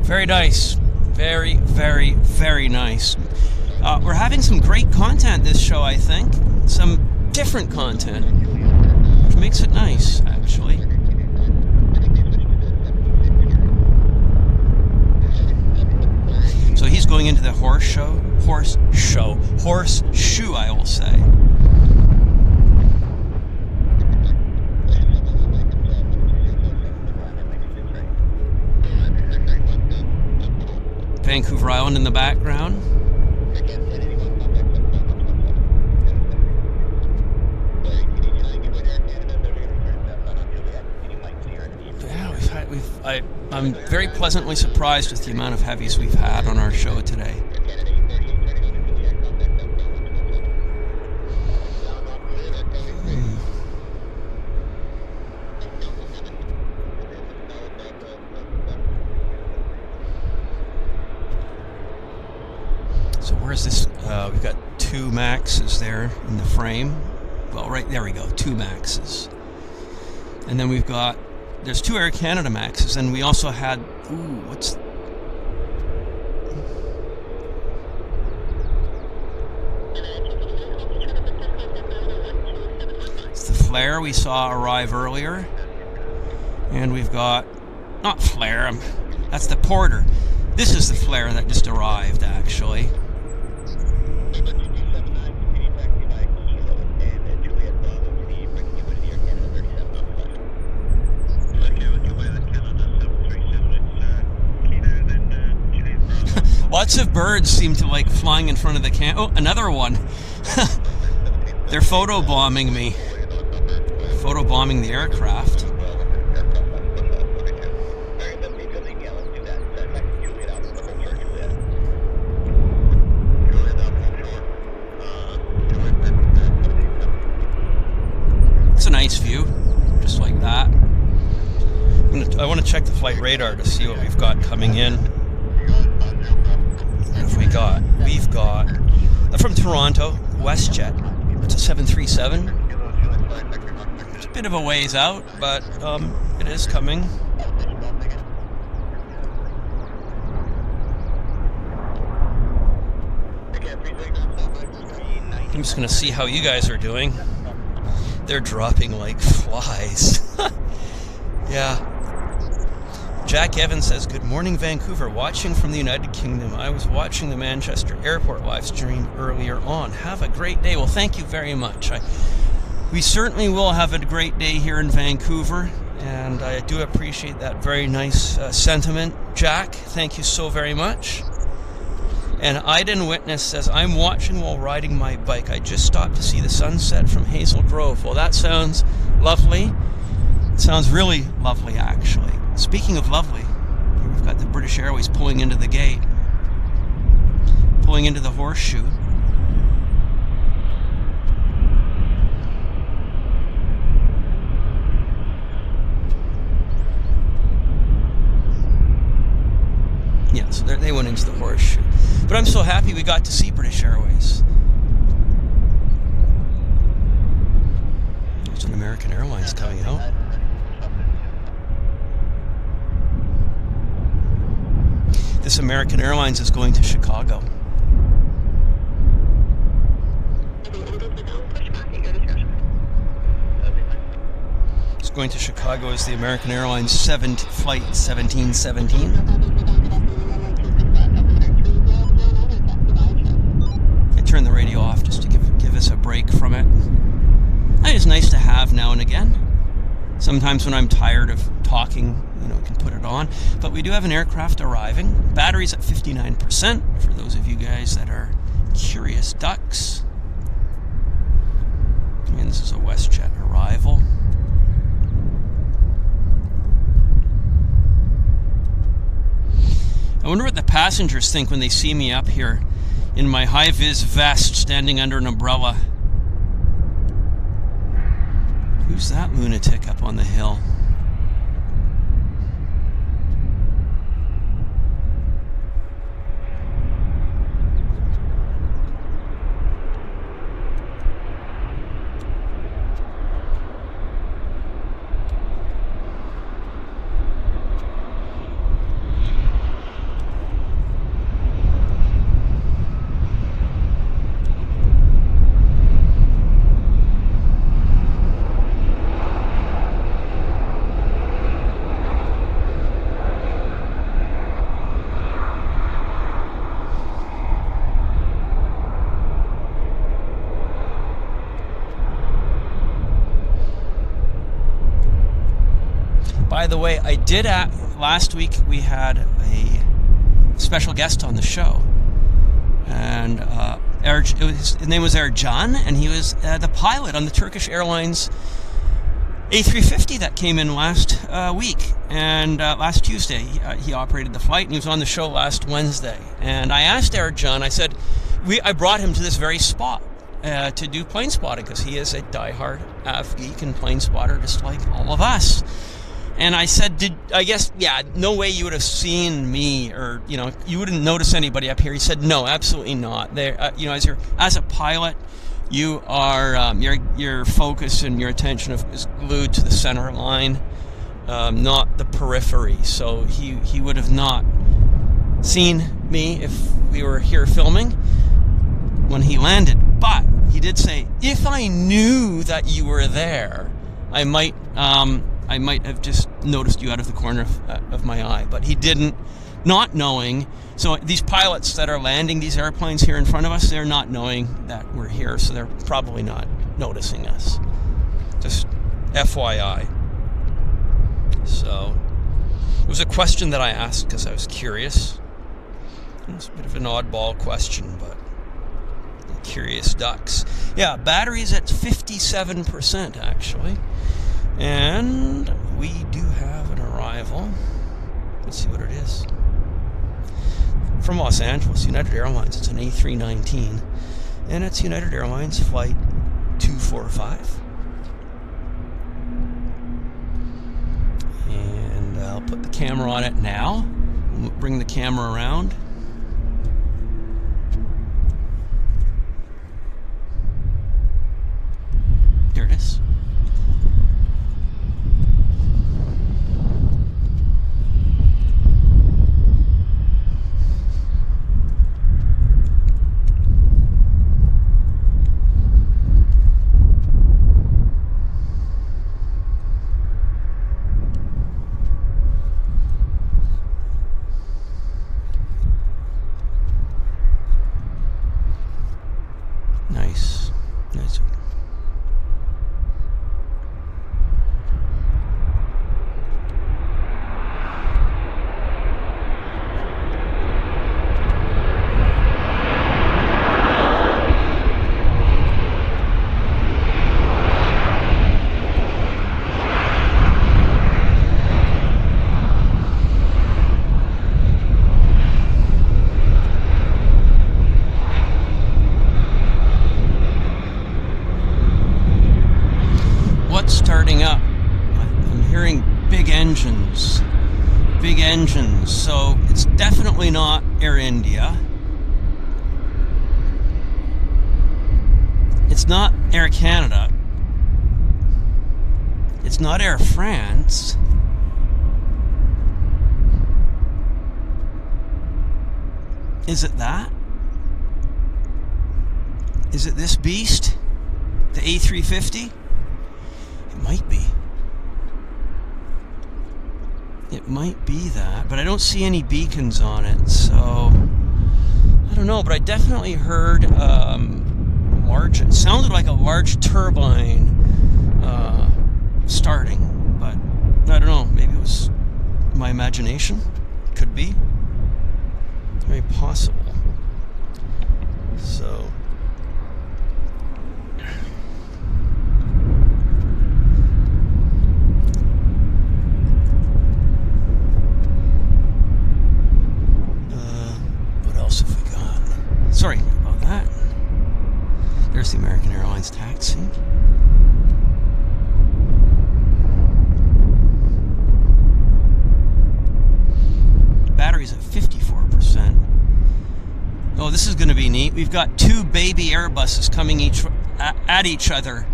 Very nice. Very, very, very nice. We're having some great content this show, I think. Some different content, which makes it nice, actually. So he's going into the horseshoe, I will say. Vancouver Island in the background. Yeah, I'm very pleasantly surprised with the amount of heavies we've had on our show today. So where's this? We've got two Maxes there in the frame. Well, right there we go, two Maxes. And then we've got, there's two Air Canada Maxes, and we also had, what's... It's the Flare we saw arrive earlier. And we've got, not Flare, that's the Porter. This is the Flare that just arrived, actually. Lots of birds seem to like flying in front of the Oh, another one. They're photobombing me. photobombing the aircraft. It's a nice view, just like that. I want to check the flight radar to see what we've got coming in. What have we got? We've got from Toronto, Westjet. It's a 737. It's a bit of a ways out, but it is coming. I'm just going to see how you guys are doing. They're dropping like flies. Yeah. Jack Evans says, good morning, Vancouver. Watching from the United Kingdom. I was watching the Manchester Airport live stream earlier on. Have a great day. Well, thank you very much. We certainly will have a great day here in Vancouver, and I do appreciate that very nice sentiment, Jack. Thank you so very much. And Iden Witness says, I'm watching while riding my bike. I just stopped to see the sunset from Hazel Grove. Well, that sounds lovely. It sounds really lovely, actually. Speaking of lovely, here we've got the British Airways pulling into the gate, pulling into the horseshoe. Yeah, so they went into the horseshoe. But I'm so happy we got to see British Airways. There's an American Airlines coming out. This American Airlines is going to Chicago. It's going to Chicago as the American Airlines Flight 1717. I turned the radio off just to give us a break from it. It's nice to have now and again. Sometimes when I'm tired of talking, I can put it on. But we do have an aircraft arriving. Battery's at 59%, for those of you guys that are curious ducks. And this is a Westjet arrival. I wonder what the passengers think when they see me up here in my high-vis vest standing under an umbrella. Who's that lunatic up on the hill? By the way, I did last week we had a special guest on the show, and his name was Ercan, and he was the pilot on the Turkish Airlines A350 that came in last week, and last Tuesday he operated the flight, and he was on the show last Wednesday. And I asked Ercan, I said, I brought him to this very spot to do plane spotting, because he is a diehard AV geek and plane spotter just like all of us. And I said, no way you would have seen me, or, you wouldn't notice anybody up here. He said, no, absolutely not. There, as a pilot, you are, your focus and your attention is glued to the center line, not the periphery. So he would have not seen me if we were here filming when he landed. But he did say, if I knew that you were there, I might have just noticed you out of the corner of my eye. But he didn't, not knowing. So these pilots that are landing these airplanes here in front of us, they're not knowing that we're here, so they're probably not noticing us. Just FYI. So it was a question that I asked because I was curious. It's a bit of an oddball question, but curious ducks. Yeah, battery's at 57% actually. And we do have an arrival. Let's see what it is. From Los Angeles, United Airlines. It's an A319. And it's United Airlines flight 245. And I'll put the camera on it now. We'll bring the camera around. There it is. Nice. Nice. Starting up. I'm hearing big engines. Big engines. So it's definitely not Air India. It's not Air Canada. It's not Air France. Is it that? Is it this beast? The A350? It might be. It might be that, but I don't see any beacons on it, so I don't know. But I definitely heard large. It sounded like a large turbine starting, but I don't know. Maybe it was my imagination. Could be. Very possible. So. Sorry about that. There's the American Airlines taxi. Battery's at 54%. Oh, this is going to be neat. We've got two baby Airbuses coming at each other.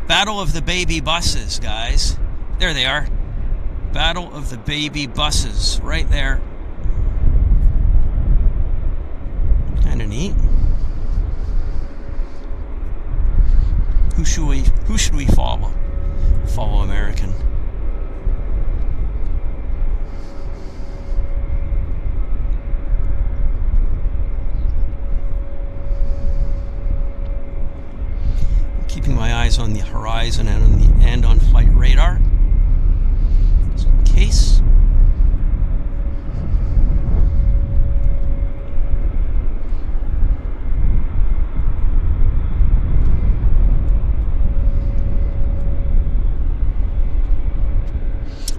Battle of the baby buses, guys. There they are. Battle of the baby buses, right there. Kind of neat. Who should we follow? Follow American. I'm keeping my eyes on the horizon and on flight radar, just in case.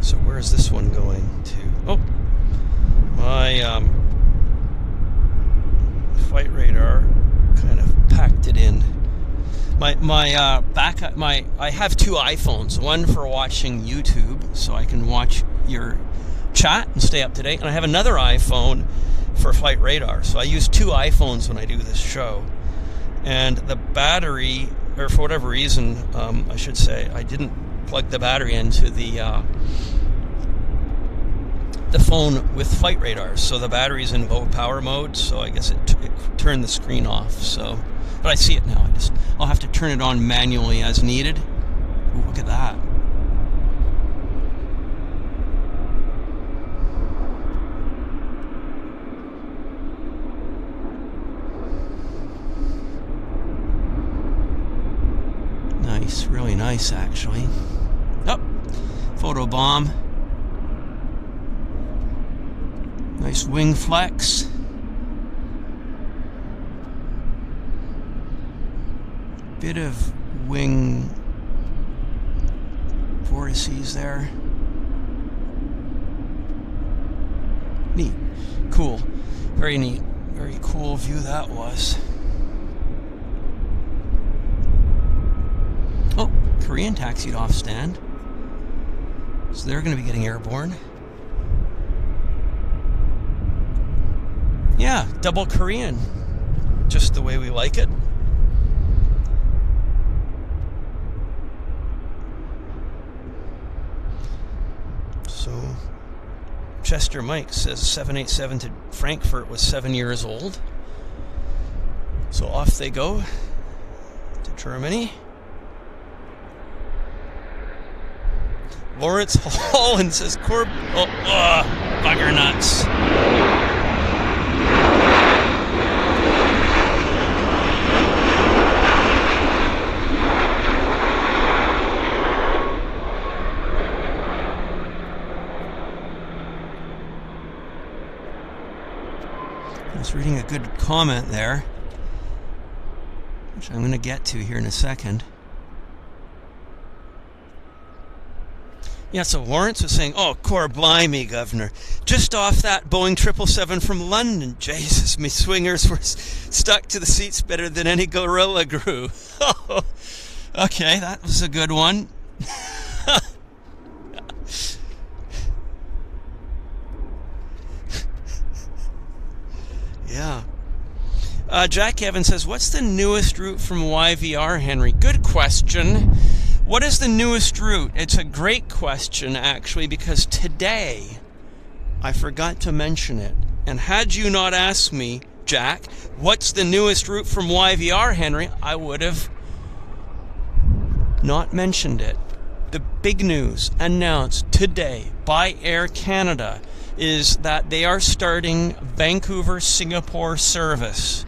So where is this one going to? Oh, my flight radar kind of packed it in. I have two iPhones. One for watching YouTube, so I can watch your chat and stay up to date, and I have another iPhone for flight radar. So I use two iPhones when I do this show, and the battery, or for whatever reason, I should say, I didn't plug the battery into the phone with flight radar, so the battery's in low power mode, so I guess it turned the screen off. So, but I see it now. I'll have to turn it on manually as needed. Ooh, look at that. Nice, really nice actually. Oh, photo bomb. Nice wing flex. bit of wing vortices there. Neat. Cool. Very neat. Very cool view that was. Oh, Korean taxied off stand. So they're going to be getting airborne. Yeah, double Korean. Just the way we like it. So, Chester Mike says 787 to Frankfurt was 7 years old. So off they go to Germany. Lawrence Holland says, bugger nuts. I was reading a good comment there, which I'm going to get to here in a second. Yeah, so Lawrence was saying, oh, core blimey, Governor. Just off that Boeing 777 from London. Jesus, me swingers were stuck to the seats better than any gorilla grew. Okay, that was a good one. Yeah. Jack Evans says, what's the newest route from YVR, Henry? Good question. What is the newest route? It's a great question, actually, because today I forgot to mention it. And had you not asked me, Jack, what's the newest route from YVR, Henry, I would have not mentioned it. The big news announced today by Air Canada is that they are starting Vancouver-Singapore service,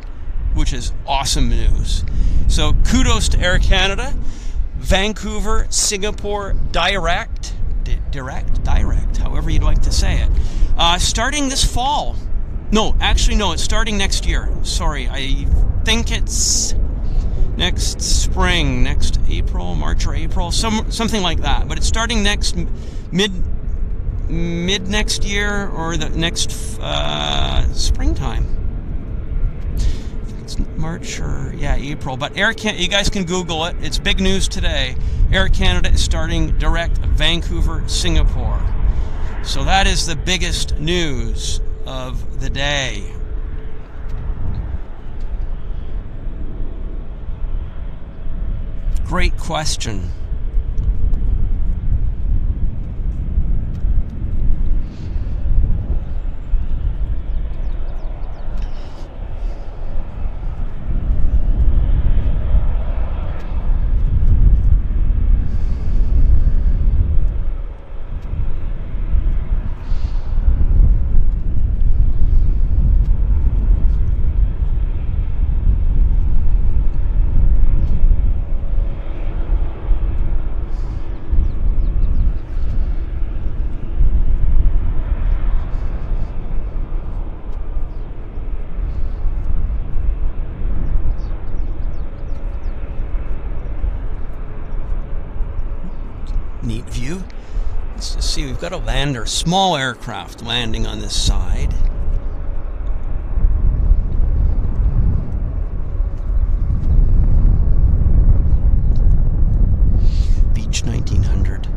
which is awesome news. So kudos to Air Canada. Vancouver, Singapore, direct, however you'd like to say it. Starting this fall. No, actually, no, it's starting next year. Sorry, I think it's next spring, next April, March or April, something like that. But it's starting next mid next year or the next springtime. March or April, but Air Canada, you guys can Google it. It's big news today. Air Canada is starting direct Vancouver, Singapore. So that is the biggest news of the day. Great question. Neat view. Let's just see, we've got a lander, small aircraft landing on this side. Beach 1900.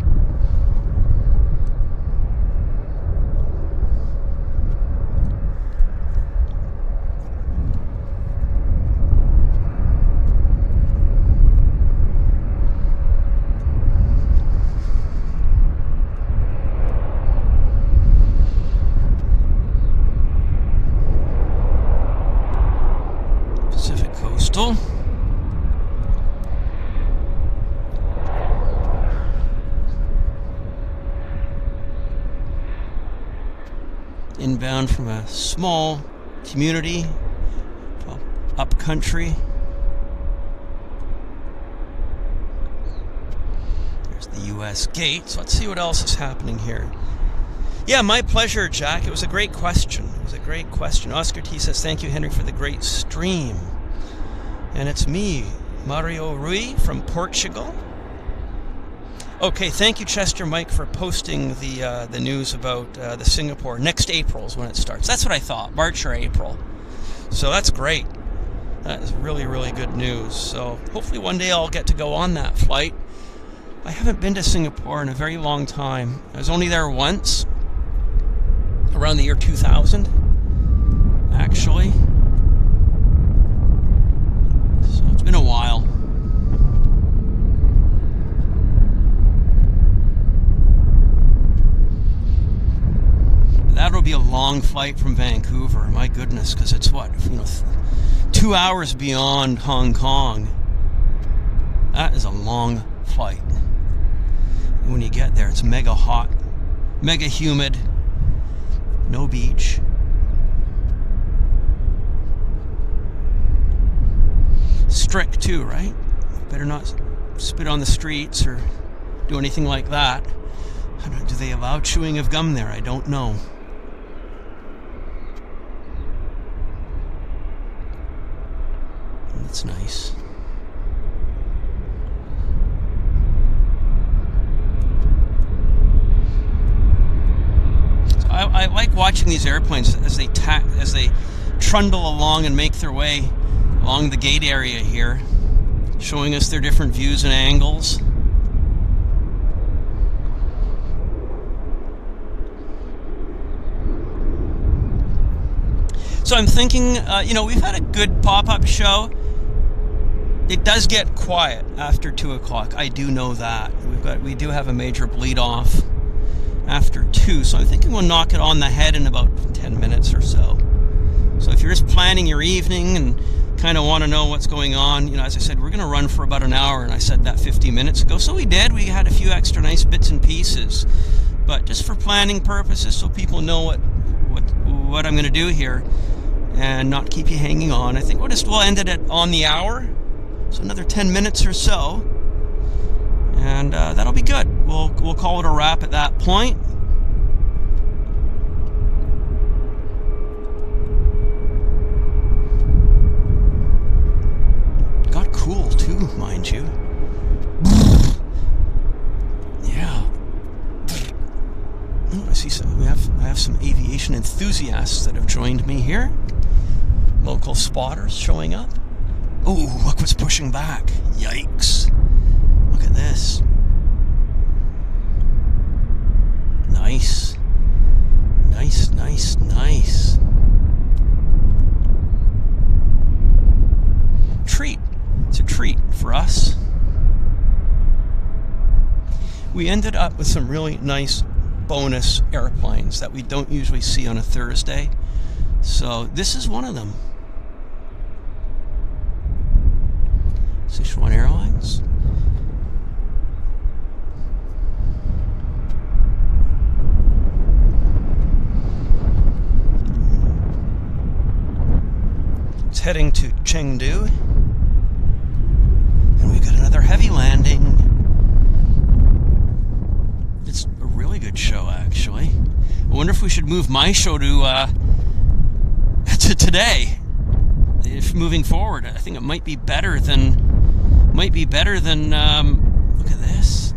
Inbound from a small community, up country. There's the U.S. gate. So let's see what else is happening here. Yeah, my pleasure, Jack. It was a great question. It was a great question. Oscar T says, thank you, Henry, for the great stream. And it's me, Mario Rui from Portugal. Okay, thank you, Chester Mike, for posting the news about the Singapore. Next April is when it starts. That's what I thought, March or April. So that's great. That is really, really good news. So hopefully one day I'll get to go on that flight. I haven't been to Singapore in a very long time. I was only there once, around the year 2000, actually. So it's been a while. That'll be a long flight from Vancouver. My goodness, because it's what, 2 hours beyond Hong Kong. That is a long flight. And when you get there, it's mega hot, mega humid, no beach. Strict too, right? Better not spit on the streets or do anything like that. Do they allow chewing of gum there? I don't know. That's nice. So I like watching these airplanes as they trundle along and make their way along the gate area here, showing us their different views and angles. So I'm thinking, we've had a good pop-up show. It does get quiet after 2 o'clock. I do know that. We do have a major bleed-off after 2, so I'm thinking we'll knock it on the head in about 10 minutes or so. So if you're just planning your evening and kind of want to know what's going on, as I said, we're going to run for about an hour, and I said that 50 minutes ago. So we did. We had a few extra nice bits and pieces. But just for planning purposes, so people know what I'm going to do here, and not keep you hanging on. I think we'll end it on the hour, so another 10 minutes or so, and that'll be good. We'll call it a wrap at that point. Got cool too, mind you. Yeah. Oh, I see some. I have some aviation enthusiasts that have joined me here. Local spotters showing up. Oh, look what's pushing back. Yikes. Look at this. Nice. Nice, nice, nice. Treat. It's a treat for us. We ended up with some really nice bonus airplanes that we don't usually see on a Thursday. So this is one of them. Sichuan Airlines. It's heading to Chengdu. And we got another heavy landing. It's a really good show, actually. I wonder if we should move my show to today. If moving forward, I think it might be better than. Look at this.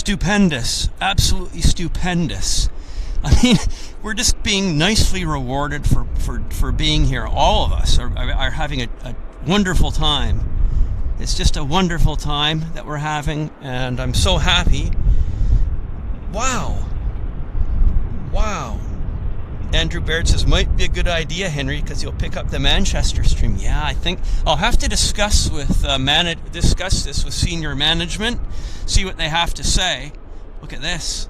stupendous, absolutely stupendous. I mean, we're just being nicely rewarded for being here. All of us are having a wonderful time. It's just a wonderful time that we're having, and I'm so happy. Wow. Wow. Andrew Baird says, might be a good idea, Henry, because you'll pick up the Manchester stream. Yeah, I think I'll have to discuss with discuss this with senior management, see what they have to say. Look at this.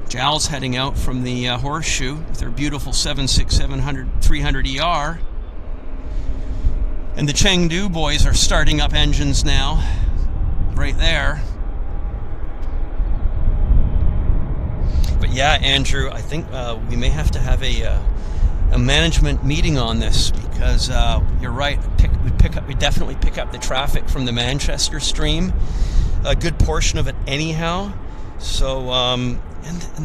Jal's heading out from the Horseshoe with her beautiful 767-300 ER. And the Chengdu boys are starting up engines now, right there. But yeah, Andrew, I think we may have to have a management meeting on this, because you're right. We definitely pick up the traffic from the Manchester stream, a good portion of it anyhow. So and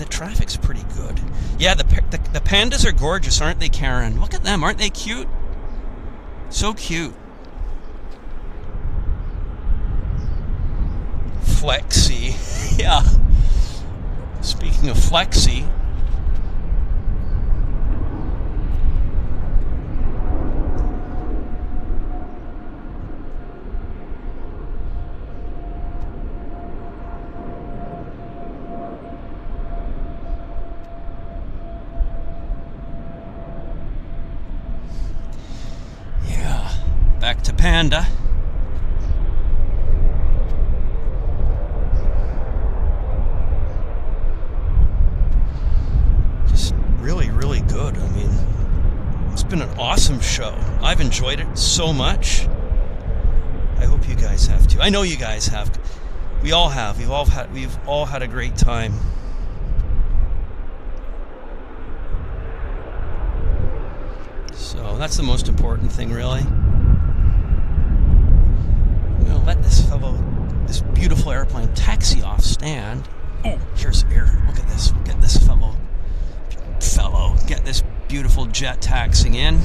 the traffic's pretty good. Yeah, the pandas are gorgeous, aren't they, Karen? Look at them, aren't they cute? So cute. Flexi, yeah. Speaking of Flexi, yeah, back to Panda. Really good. I mean, it's been an awesome show. I've enjoyed it so much. I hope you guys have too. I know you guys have. We all have. We've all had a great time. So that's the most important thing, really. I'm gonna let this beautiful airplane taxi off stand. Oh, here's air. Look at this. Look at this fellow. Get this beautiful jet taxiing in.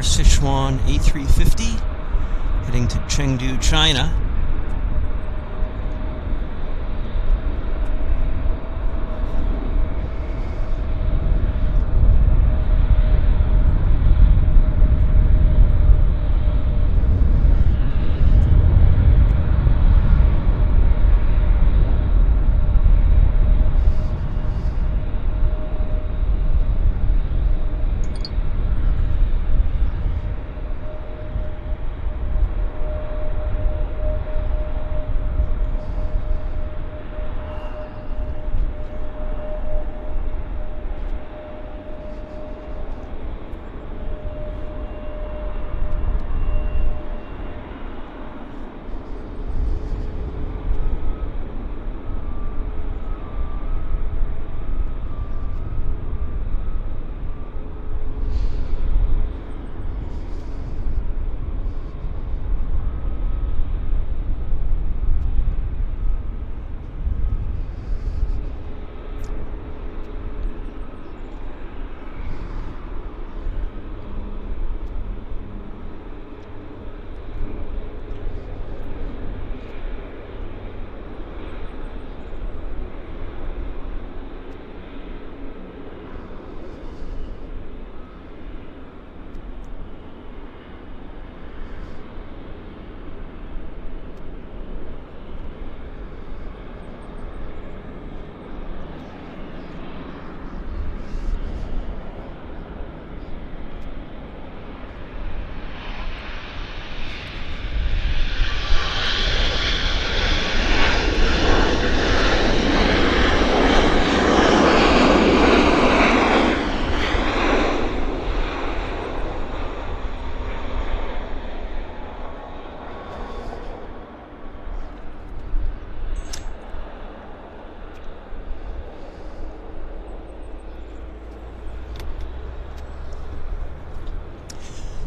Sichuan A350 heading to Chengdu, China.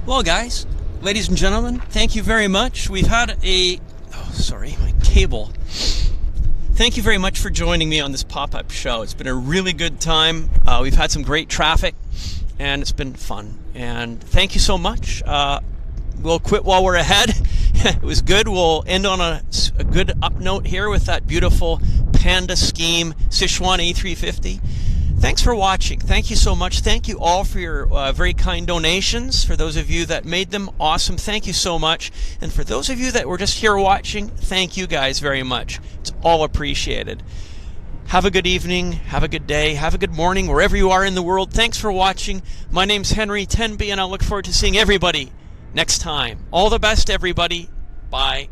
Well, guys, ladies and gentlemen, thank you very much. We've had a... Oh, sorry, my cable. Thank you very much for joining me on this pop-up show. It's been a really good time. We've had some great traffic, and it's been fun. And thank you so much. We'll quit while we're ahead. It was good. We'll end on a good up note here with that beautiful Panda Scheme Sichuan A350. Thanks for watching. Thank you so much. Thank you all for your very kind donations. For those of you that made them, awesome. Thank you so much. And for those of you that were just here watching, thank you guys very much. It's all appreciated. Have a good evening. Have a good day. Have a good morning wherever you are in the world. Thanks for watching. My name's Henry Tenby, and I look forward to seeing everybody next time. All the best, everybody. Bye.